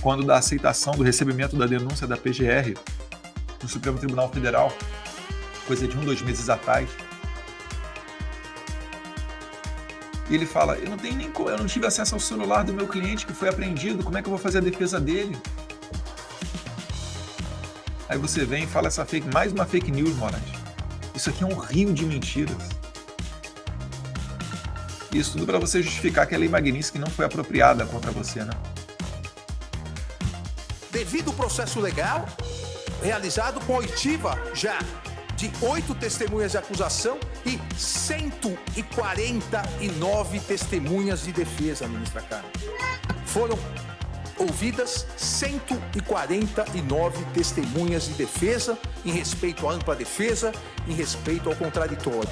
quando da aceitação do recebimento da denúncia da PGR no Supremo Tribunal Federal, coisa de 2 meses atrás. E ele fala, eu não tive acesso ao celular do meu cliente que foi apreendido, como é que eu vou fazer a defesa dele? Aí você vem e fala mais uma fake news, Moraes. Isso aqui é um rio de mentiras. Isso tudo para você justificar que a Lei Magnitsky não foi apropriada contra você, né? Devido ao processo legal, realizado com oitiva já de 8 testemunhas de acusação e 149 testemunhas de defesa, ministra Carmen. Foram ouvidas 149 testemunhas de defesa em respeito à ampla defesa, em respeito ao contraditório.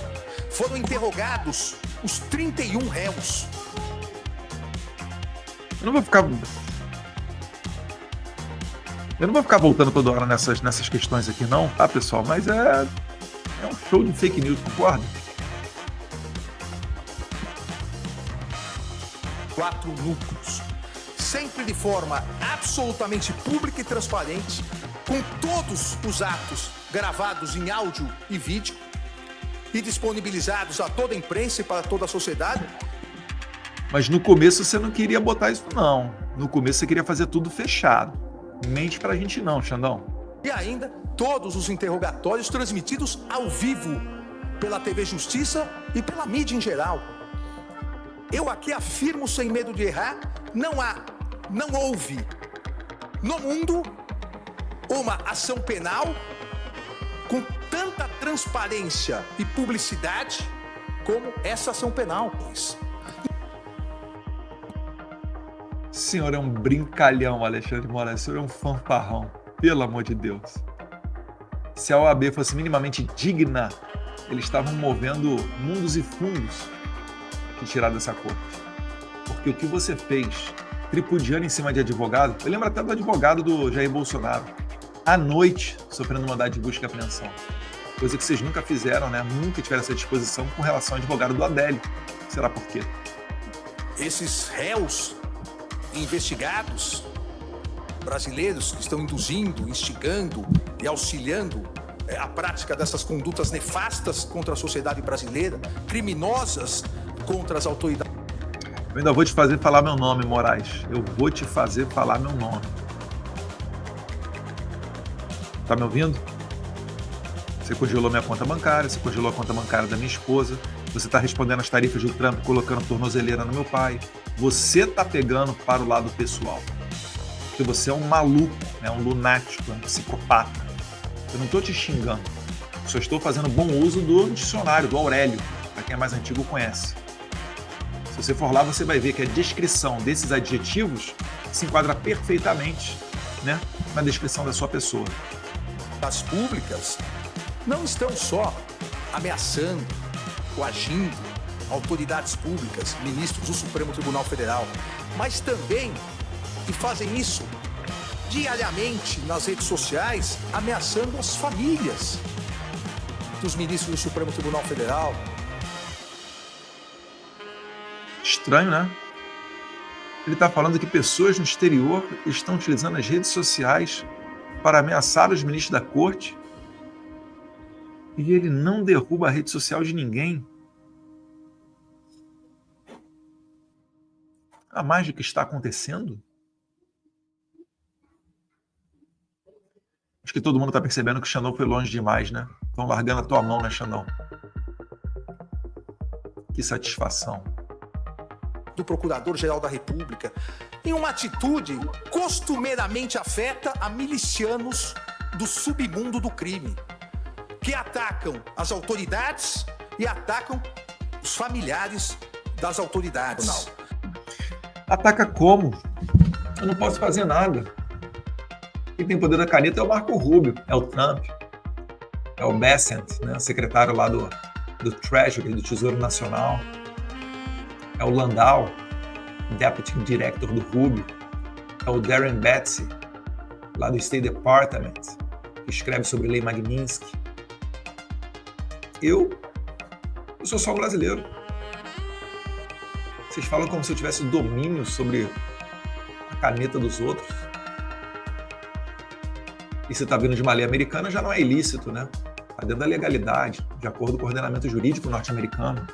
Foram interrogados os 31 réus. Eu não vou ficar voltando toda hora nessas questões aqui não, tá, pessoal? Mas é um show de fake news, concorda? 4 núcleos. Sempre de forma absolutamente pública e transparente, com todos os atos gravados em áudio e vídeo e disponibilizados a toda a imprensa e para toda a sociedade. Mas no começo você não queria botar isso, não. No começo você queria fazer tudo fechado. Mente pra gente não, Xandão. E ainda todos os interrogatórios transmitidos ao vivo pela TV Justiça e pela mídia em geral. Eu aqui afirmo sem medo de errar, não houve no mundo uma ação penal com tanta transparência e publicidade como essa ação penal. O senhor é um brincalhão, Alexandre Moraes. O senhor é um fanfarrão. Pelo amor de Deus. Se a OAB fosse minimamente digna, eles estavam movendo mundos e fundos que tirar dessa corte. Porque o que você fez, tripudiando em cima de advogado, eu lembro até do advogado do Jair Bolsonaro, à noite, sofrendo mandado de busca e apreensão. Coisa que vocês nunca fizeram, né? Nunca tiveram essa disposição com relação ao advogado do Adélio. Será por quê? Esses réus investigados brasileiros que estão induzindo, instigando e auxiliando a prática dessas condutas nefastas contra a sociedade brasileira, criminosas contra as autoridades. Eu ainda vou te fazer falar meu nome, Moraes. Eu vou te fazer falar meu nome. Tá me ouvindo? Você congelou minha conta bancária, você congelou a conta bancária da minha esposa, você está respondendo as tarifas do Trump, colocando tornozeleira no meu pai. Você está pegando para o lado pessoal. Porque você é um maluco, né? Um lunático, um psicopata. Eu não estou te xingando. Só estou fazendo bom uso do dicionário, do Aurélio, para quem é mais antigo conhece. Se você for lá, você vai ver que a descrição desses adjetivos se enquadra perfeitamente né, na descrição da sua pessoa. As públicas não estão só ameaçando, coagindo autoridades públicas, ministros do Supremo Tribunal Federal, mas também, e fazem isso diariamente nas redes sociais, ameaçando as famílias dos ministros do Supremo Tribunal Federal. Estranho, né? Ele está falando que pessoas no exterior estão utilizando as redes sociais para ameaçar os ministros da corte e ele não derruba a rede social de ninguém. A mágica está acontecendo? Acho que todo mundo está percebendo que o Xandão foi longe demais, né? Estão largando a tua mão, né, Xandão? Que satisfação. Do Procurador-Geral da República, em uma atitude costumeiramente afeta a milicianos do submundo do crime, que atacam as autoridades e atacam os familiares das autoridades. Ataca como? Eu não posso fazer nada. Quem tem poder da caneta é o Marco Rubio, é o Trump, é o Bessent, né, secretário lá do Treasury, do Tesouro Nacional. É o Landau, Deputy Director do Rubio. É o Darren Betsy, lá do State Department, que escreve sobre lei Magnitsky. Eu sou só um brasileiro. Vocês falam como se eu tivesse domínio sobre a caneta dos outros. E se está vindo de uma lei americana, já não é ilícito, né? Está dentro da legalidade, de acordo com o ordenamento jurídico norte-americano.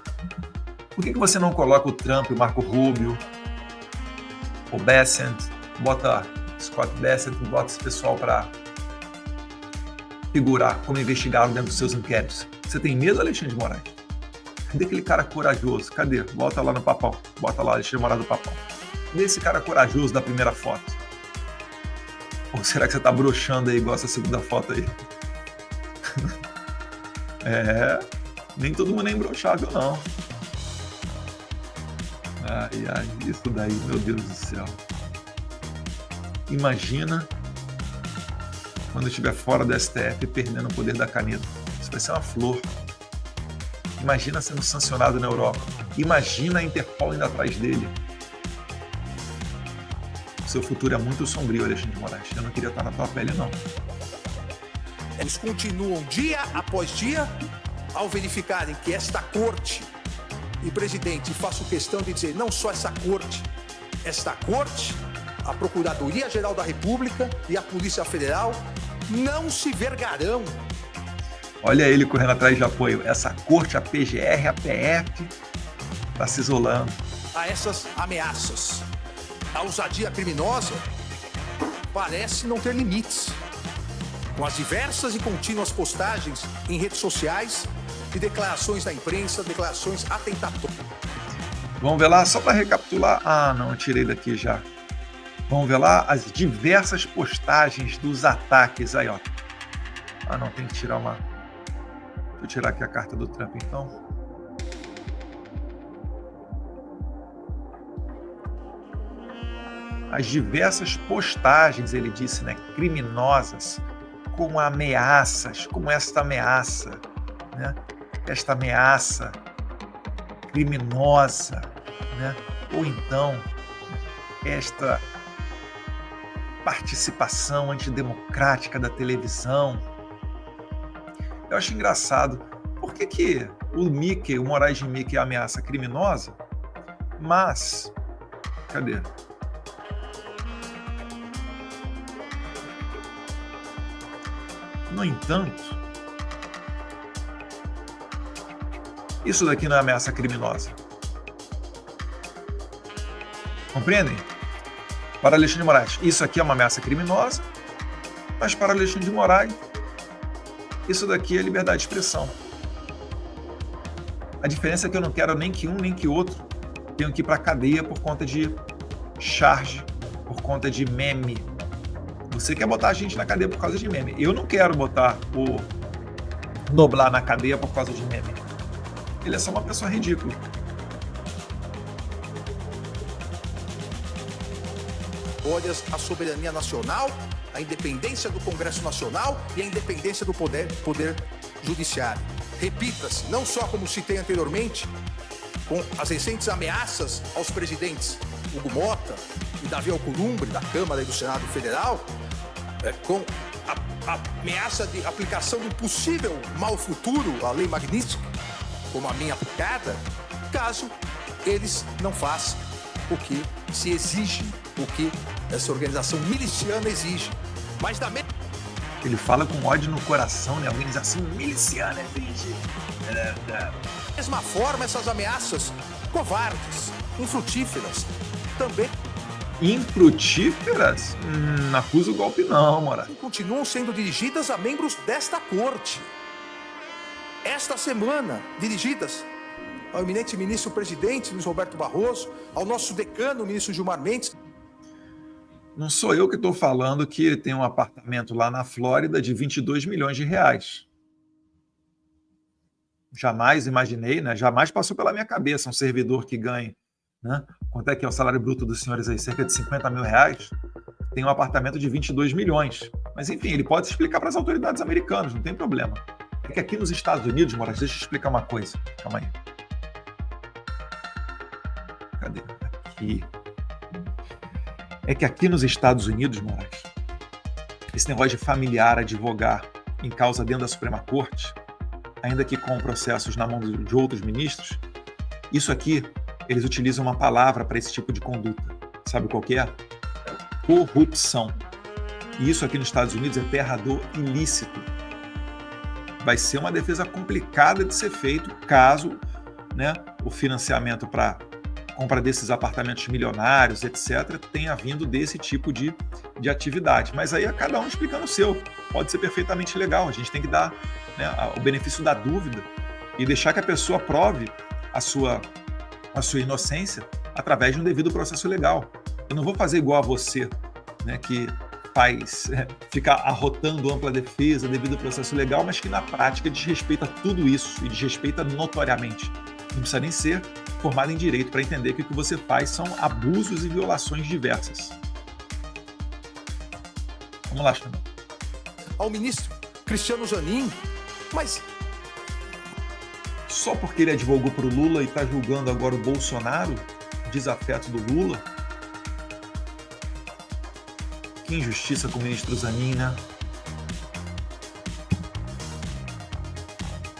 Por que você não coloca o Trump, o Marco Rubio, o Bessent, bota Scott Bessent, bota esse pessoal para figurar como investigado dentro dos seus inquéritos? Você tem medo, Alexandre de Moraes? Cadê aquele cara corajoso? Cadê? Bota lá no papão. Bota lá, Alexandre de Moraes do papão. Cadê esse cara corajoso da primeira foto? Ou será que você tá broxando aí igual essa segunda foto aí? Nem todo mundo é embroxável, não. Ai, isso daí, meu Deus do céu. Imagina quando estiver fora da STF perdendo o poder da caneta. Isso vai ser uma flor. Imagina sendo sancionado na Europa. Imagina a Interpol indo atrás dele. O seu futuro é muito sombrio, Alexandre de Moraes. Eu não queria estar na tua pele, não. Eles continuam dia após dia ao verificarem que esta corte, e presidente, faço questão de dizer, não só esta corte, a Procuradoria-Geral da República e a Polícia Federal não se vergarão. Olha ele correndo atrás de apoio. Essa corte, a PGR, a PF, está se isolando. A essas ameaças. A ousadia criminosa parece não ter limites. Com as diversas e contínuas postagens em redes sociais e declarações da imprensa, declarações atentatórias. Vamos ver lá, só para recapitular. Não, eu tirei daqui já. Vamos ver lá as diversas postagens dos ataques. Aí, ó. Não, tem que tirar uma... Deixa eu tirar aqui a carta do Trump, então. As diversas postagens, ele disse, né, criminosas, com ameaças, como esta ameaça, né? Esta ameaça criminosa, né? Ou então esta participação antidemocrática da televisão. Eu acho engraçado. Por que o Mickey, o Moraes de Mickey, é ameaça criminosa, mas... Cadê? No entanto, isso daqui não é ameaça criminosa. Compreendem? Para Alexandre de Moraes, isso aqui é uma ameaça criminosa, mas para Alexandre de Moraes, isso daqui é liberdade de expressão. A diferença é que eu não quero nem que um nem que outro tenham que ir para a cadeia por conta de charge, por conta de meme. Você quer botar a gente na cadeia por causa de meme. Eu não quero botar o Noblar na cadeia por causa de meme. Ele é só uma pessoa ridícula. A soberania nacional a independência do Congresso Nacional e a independência do Poder Judiciário. Repita-se, não só como citei anteriormente, com as recentes ameaças aos presidentes Hugo Mota e Davi Alcolumbre, da Câmara e do Senado Federal, com a ameaça de aplicação de um possível mal futuro à Lei Magnitsky, como a minha aplicada, caso eles não façam o que se exige, o que essa organização miliciana exige. Mas da Ele fala com ódio no coração, né? A organização miliciana exige. mesma forma, essas ameaças covardes, infrutíferas, também Infrutíferas? Não acusa o golpe não, Moraes. continuam sendo dirigidas a membros desta corte. Esta semana, dirigidas ao eminente ministro-presidente Luiz Roberto Barroso, ao nosso decano, o ministro Gilmar Mendes. Não sou eu que estou falando que ele tem um apartamento lá na Flórida de 22 milhões de reais. Jamais imaginei, né? Jamais passou pela minha cabeça um servidor que ganhe, né? Quanto é que é o salário bruto dos senhores aí? Cerca de 50 mil reais? Tem um apartamento de 22 milhões. Mas, enfim, ele pode explicar para as autoridades americanas, não tem problema. É que aqui nos Estados Unidos, Moraes, deixa eu explicar uma coisa. Calma aí. Cadê? Aqui. É que aqui nos Estados Unidos, Moraes, esse negócio de familiar advogar em causa dentro da Suprema Corte, ainda que com processos na mão de outros ministros, isso aqui, eles utilizam uma palavra para esse tipo de conduta. Sabe qual que é? Corrupção. E isso aqui nos Estados Unidos é terra do ilícito. Vai ser uma defesa complicada de ser feito caso, né, o financiamento para compra desses apartamentos milionários, etc., tenha vindo desse tipo de atividade. Mas aí é cada um explicando o seu. Pode ser perfeitamente legal. A gente tem que dar, né, o benefício da dúvida e deixar que a pessoa prove a sua inocência através de um devido processo legal. Eu não vou fazer igual a você, né, que fica arrotando ampla defesa, devido processo legal, mas que na prática desrespeita tudo isso e desrespeita notoriamente. Não precisa nem ser formado em direito para entender que o que você faz são abusos e violações diversas. Vamos lá, Xandão. Ao ministro Cristiano Zanin, mas só porque ele advogou para o Lula e está julgando agora o Bolsonaro, desafeto do Lula? Que injustiça com o ministro Zanin, né?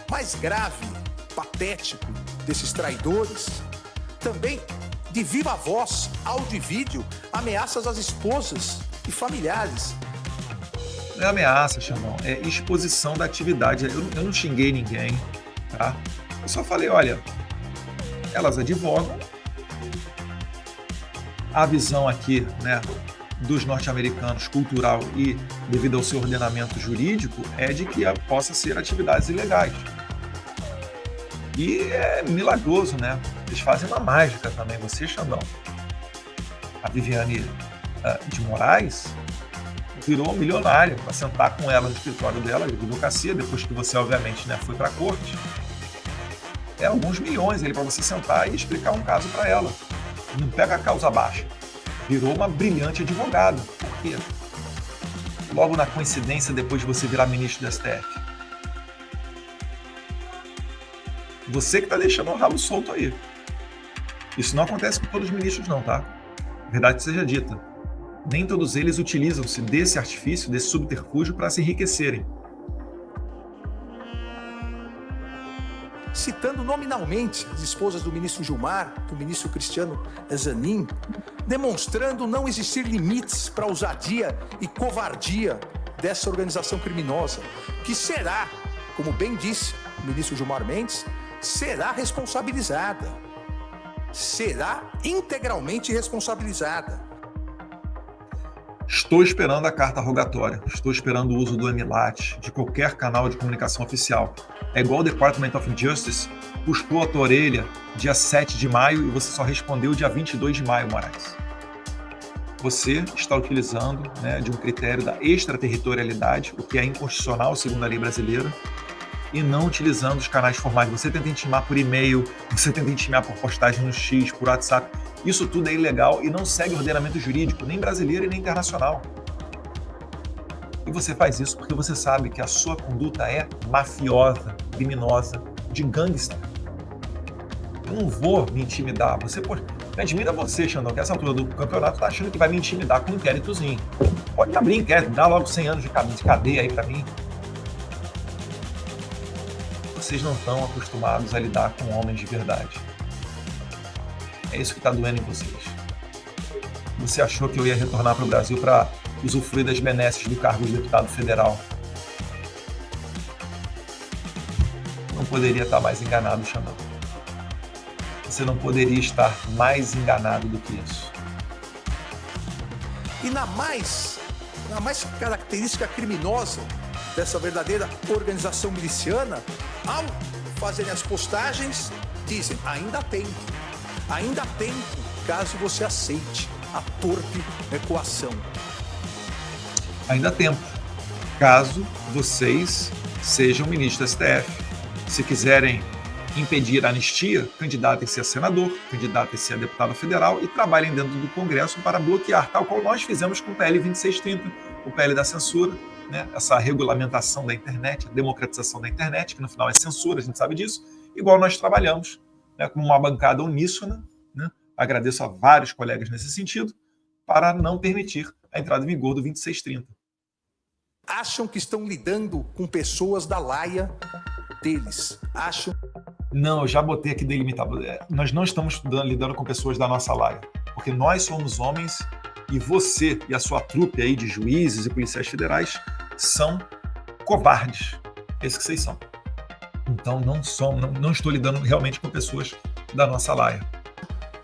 mais grave, patético desses traidores, também de viva voz, áudio e vídeo, ameaças às esposas e familiares. Não é ameaça, Xandão, é exposição da atividade. Eu não xinguei ninguém, tá? Eu só falei, olha, elas advogam, a visão aqui, né, dos norte-americanos, cultural e devido ao seu ordenamento jurídico, é de que possa ser atividades ilegais. E é milagroso, né? Eles fazem uma mágica também, você, Xandão. A Viviane de Moraes virou milionária para sentar com ela no escritório dela de advocacia, depois que você, obviamente, né, foi para a corte. É alguns milhões para você sentar e explicar um caso para ela. Não pega a causa baixa. Virou uma brilhante advogada. Por quê? Logo na coincidência, depois de você virar ministro do STF. Você que está deixando o ralo solto aí. Isso não acontece com todos os ministros não, tá? Verdade seja dita. Nem todos eles utilizam-se desse artifício, desse subterfúgio para se enriquecerem. Citando nominalmente as esposas do ministro Gilmar, do ministro Cristiano Zanin, demonstrando não existir limites para a ousadia e covardia dessa organização criminosa, que será, como bem disse o ministro Gilmar Mendes, será responsabilizada. Será integralmente responsabilizada. Estou esperando a carta rogatória, estou esperando o uso do EMILAT, de qualquer canal de comunicação oficial. É igual o Department of Justice, puxou a tua orelha dia 7 de maio e você só respondeu dia 22 de maio, Moraes. Você está utilizando, né, de um critério da extraterritorialidade, o que é inconstitucional segundo a lei brasileira, e não utilizando os canais formais. Você tenta intimar por e-mail, você tenta intimar por postagem no X, por WhatsApp. Isso tudo é ilegal e não segue o ordenamento jurídico, nem brasileiro e nem internacional. você faz isso porque você sabe que a sua conduta é mafiosa, criminosa, de gangster. Eu não vou me intimidar. Você, pô, me admira você, Xandão, que essa altura do campeonato tá achando que vai me intimidar com um inquéritozinho. Pode abrir inquérito, dá logo 100 anos de cadeia aí pra mim. Vocês não estão acostumados a lidar com homens de verdade. É isso que tá doendo em vocês. Você achou que eu ia retornar para o Brasil para usufruir das benesses do cargo de deputado federal. Não poderia estar mais enganado, Xandão. Você não poderia estar mais enganado do que isso. E na mais característica criminosa dessa verdadeira organização miliciana, ao fazerem as postagens, dizem, ainda há tempo, caso você aceite a torpe equação. Ainda há tempo, caso vocês sejam ministros do STF. Se quiserem impedir a anistia, candidatem-se a senador, candidatem-se a deputado federal e trabalhem dentro do Congresso para bloquear, tal qual nós fizemos com o PL 2630, o PL da censura, né? Essa regulamentação da internet, a democratização da internet, que no final é censura, a gente sabe disso, igual nós trabalhamos, né, como uma bancada uníssona, né? Agradeço a vários colegas nesse sentido, para não permitir a entrada em vigor do 2630. Acham que estão lidando com pessoas da laia deles. Acham... Não, eu já botei aqui delimitado. Nós não estamos lidando com pessoas da nossa laia, porque nós somos homens e você e a sua trupe aí de juízes e policiais federais são covardes. Esses que vocês são. Então não estou lidando realmente com pessoas da nossa laia.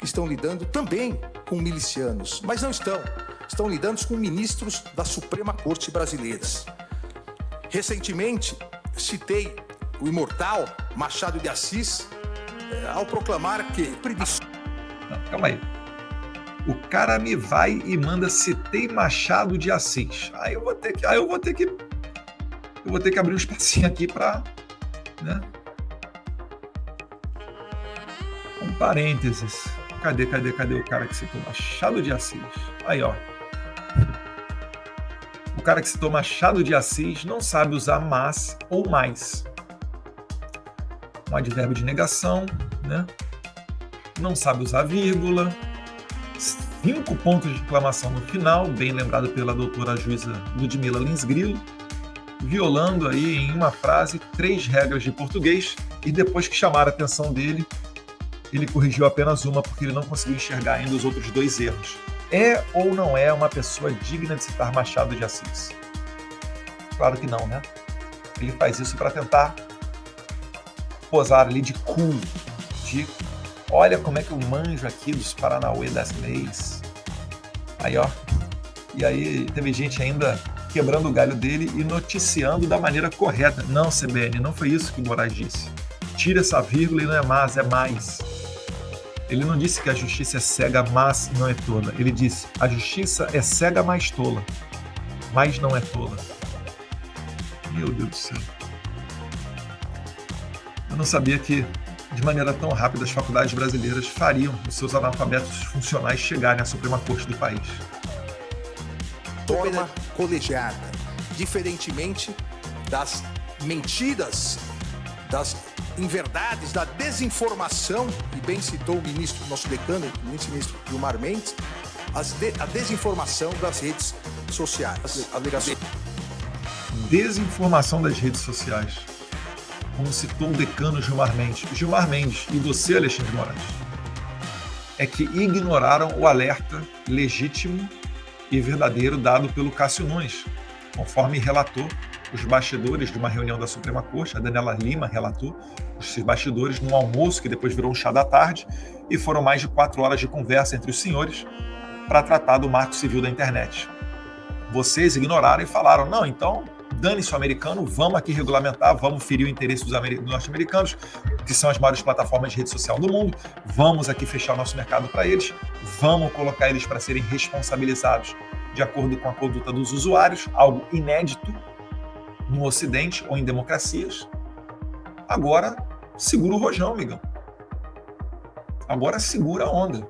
Estão lidando também com milicianos, mas não estão. Estão lidando com ministros da Suprema Corte brasileiras. Recentemente, citei o imortal Machado de Assis ao proclamar que... Não, calma aí. O cara me vai e manda citei Machado de Assis. Aí eu vou ter que abrir um espacinho aqui para, né? Um parênteses. Cadê o cara que citou Machado de Assis? Aí, ó. O cara que citou Machado de Assis não sabe usar mas ou mais. Um advérbio de negação, né? Não sabe usar vírgula. 5 pontos de exclamação no final, bem lembrado pela doutora juíza Ludmila Lins Grilo, violando aí em uma frase 3 regras de português, e depois que chamaram a atenção dele, ele corrigiu apenas uma porque ele não conseguiu enxergar ainda os outros 2 erros. É ou não é uma pessoa digna de citar Machado de Assis? Claro que não, né? Ele faz isso para tentar posar ali de cool, de olha como é que eu manjo aqui dos Paranauê das leis. Aí, ó. E aí teve gente ainda quebrando o galho dele e noticiando da maneira correta. Não, CBN, não foi isso que o Moraes disse. Tira essa vírgula e não é mas, é mais. Ele não disse que a justiça é cega, mas não é tola. Ele disse, a justiça é cega, mas tola. Mas não é tola. Meu Deus do céu. Eu não sabia que, de maneira tão rápida, as faculdades brasileiras fariam os seus analfabetos funcionais chegarem à Suprema Corte do país. Forma colegiada, diferentemente das mentiras, das inverdades, da desinformação, e bem citou o ministro, nosso decano, o ministro Gilmar Mendes, a desinformação das redes sociais. Desinformação das redes sociais. Como citou o decano Gilmar Mendes. Gilmar Mendes e você, Alexandre Moraes, é que ignoraram o alerta legítimo e verdadeiro dado pelo Cássio Nunes, conforme relatou os bastidores de uma reunião da Suprema Corte. A Daniela Lima relatou os bastidores num almoço que depois virou um chá da tarde, e foram mais de 4 horas de conversa entre os senhores para tratar do marco civil da internet. Vocês ignoraram e falaram, não, então dane-se o americano, vamos aqui regulamentar, vamos ferir o interesse dos norte-americanos, que são as maiores plataformas de rede social do mundo, vamos aqui fechar o nosso mercado para eles, vamos colocar eles para serem responsabilizados de acordo com a conduta dos usuários, algo inédito no Ocidente ou em democracias. Agora, segura o rojão, amigão. Agora segura a onda.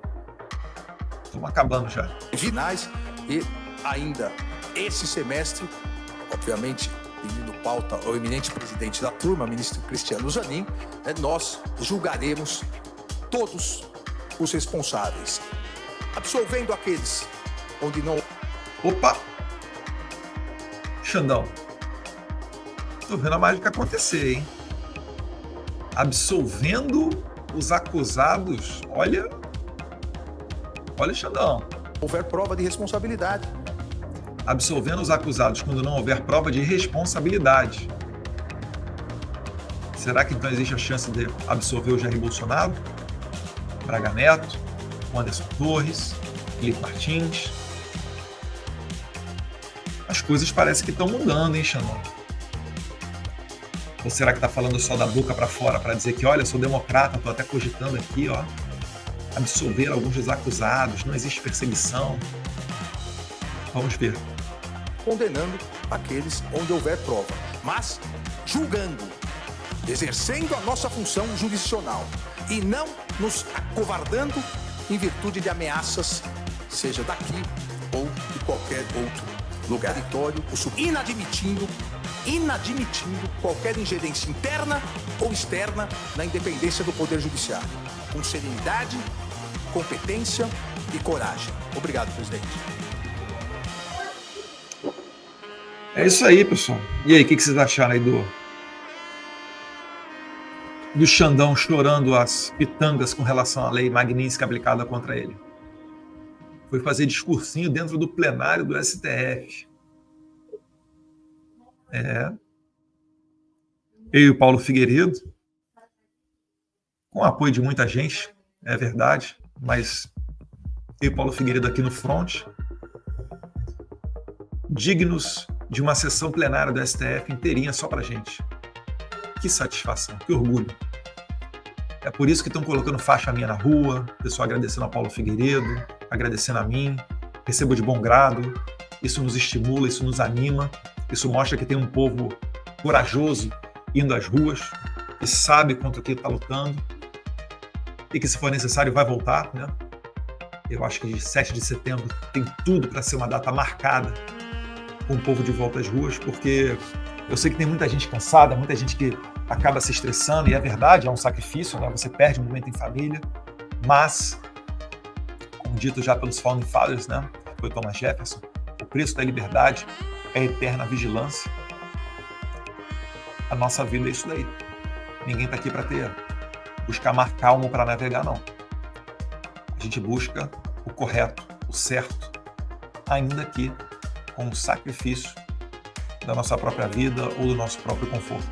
Estamos acabando já. Finais, e ainda esse semestre obviamente, pedindo pauta ao eminente presidente da turma, ministro Cristiano Zanin, nós julgaremos todos os responsáveis, absolvendo aqueles onde não... Opa! Xandão, tô vendo a mágica acontecer, hein? Absolvendo os acusados, olha, Xandão. houver prova de responsabilidade. Absolvendo os acusados quando não houver prova de responsabilidade. Será que então existe a chance de absolver o Jair Bolsonaro, Braga Neto, Anderson Torres, Felipe Martins? As coisas parecem que estão mudando, hein, Xandão? Ou será que está falando só da boca para fora para dizer que, olha, eu sou democrata, estou até cogitando aqui, ó, absolver alguns dos acusados, não existe perseguição? Vamos ver. Condenando aqueles onde houver prova, mas julgando, exercendo a nossa função jurisdicional e não nos acovardando em virtude de ameaças, seja daqui ou de qualquer outro lugar. Inadmitindo qualquer ingerência interna ou externa na independência do Poder Judiciário, com serenidade, competência e coragem. Obrigado, presidente. É isso aí, pessoal. E aí, o que vocês acharam aí do Xandão chorando as pitangas com relação à lei Magnitsky aplicada contra ele? Foi fazer discursinho dentro do plenário do STF. Eu e o Paulo Figueiredo, com o apoio de muita gente, é verdade, mas eu e o Paulo Figueiredo aqui no front, dignos de uma sessão plenária do STF inteirinha só pra gente. Que satisfação, que orgulho. É por isso que estão colocando faixa minha na rua, pessoal agradecendo ao Paulo Figueiredo, agradecendo a mim, recebo de bom grado, isso nos estimula, isso nos anima, isso mostra que tem um povo corajoso indo às ruas, que sabe contra o que está lutando e que, se for necessário, vai voltar, né? Eu acho que 7 de setembro tem tudo para ser uma data marcada com o povo de volta às ruas, porque eu sei que tem muita gente cansada, muita gente que acaba se estressando, e é verdade, é um sacrifício, né? Você perde um momento em família, mas, como dito já pelos Founding Fathers, né? Foi Thomas Jefferson, o preço da liberdade é a eterna vigilância. A nossa vida é isso daí. Ninguém está aqui para buscar mar calmo para navegar, não. A gente busca o correto, o certo, ainda que com o sacrifício da nossa própria vida ou do nosso próprio conforto.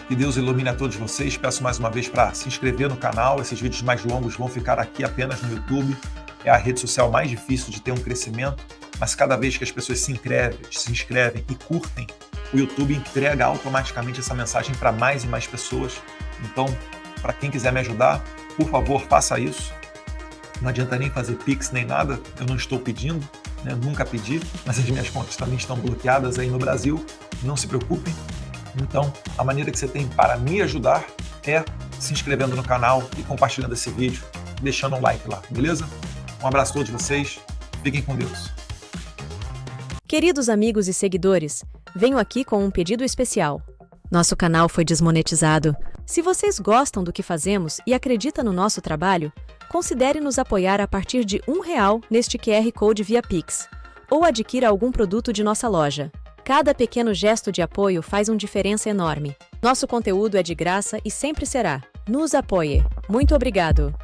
Que Deus ilumine a todos vocês. Peço mais uma vez para se inscrever no canal. Esses vídeos mais longos vão ficar aqui apenas no YouTube. É a rede social mais difícil de ter um crescimento, mas cada vez que as pessoas se inscrevem e curtem, o YouTube entrega automaticamente essa mensagem para mais e mais pessoas. Então, para quem quiser me ajudar, por favor, faça isso. Não adianta nem fazer Pix nem nada, eu não estou pedindo, né? Nunca pedi, mas as minhas contas também estão bloqueadas aí no Brasil, não se preocupem. Então, a maneira que você tem para me ajudar é se inscrevendo no canal e compartilhando esse vídeo, deixando um like lá, beleza? Um abraço a todos vocês, fiquem com Deus. Queridos amigos e seguidores, venho aqui com um pedido especial. Nosso canal foi desmonetizado. Se vocês gostam do que fazemos e acreditam no nosso trabalho, considere nos apoiar a partir de R$1 neste QR Code via Pix, ou adquira algum produto de nossa loja. Cada pequeno gesto de apoio faz uma diferença enorme. Nosso conteúdo é de graça e sempre será. Nos apoie. Muito obrigado!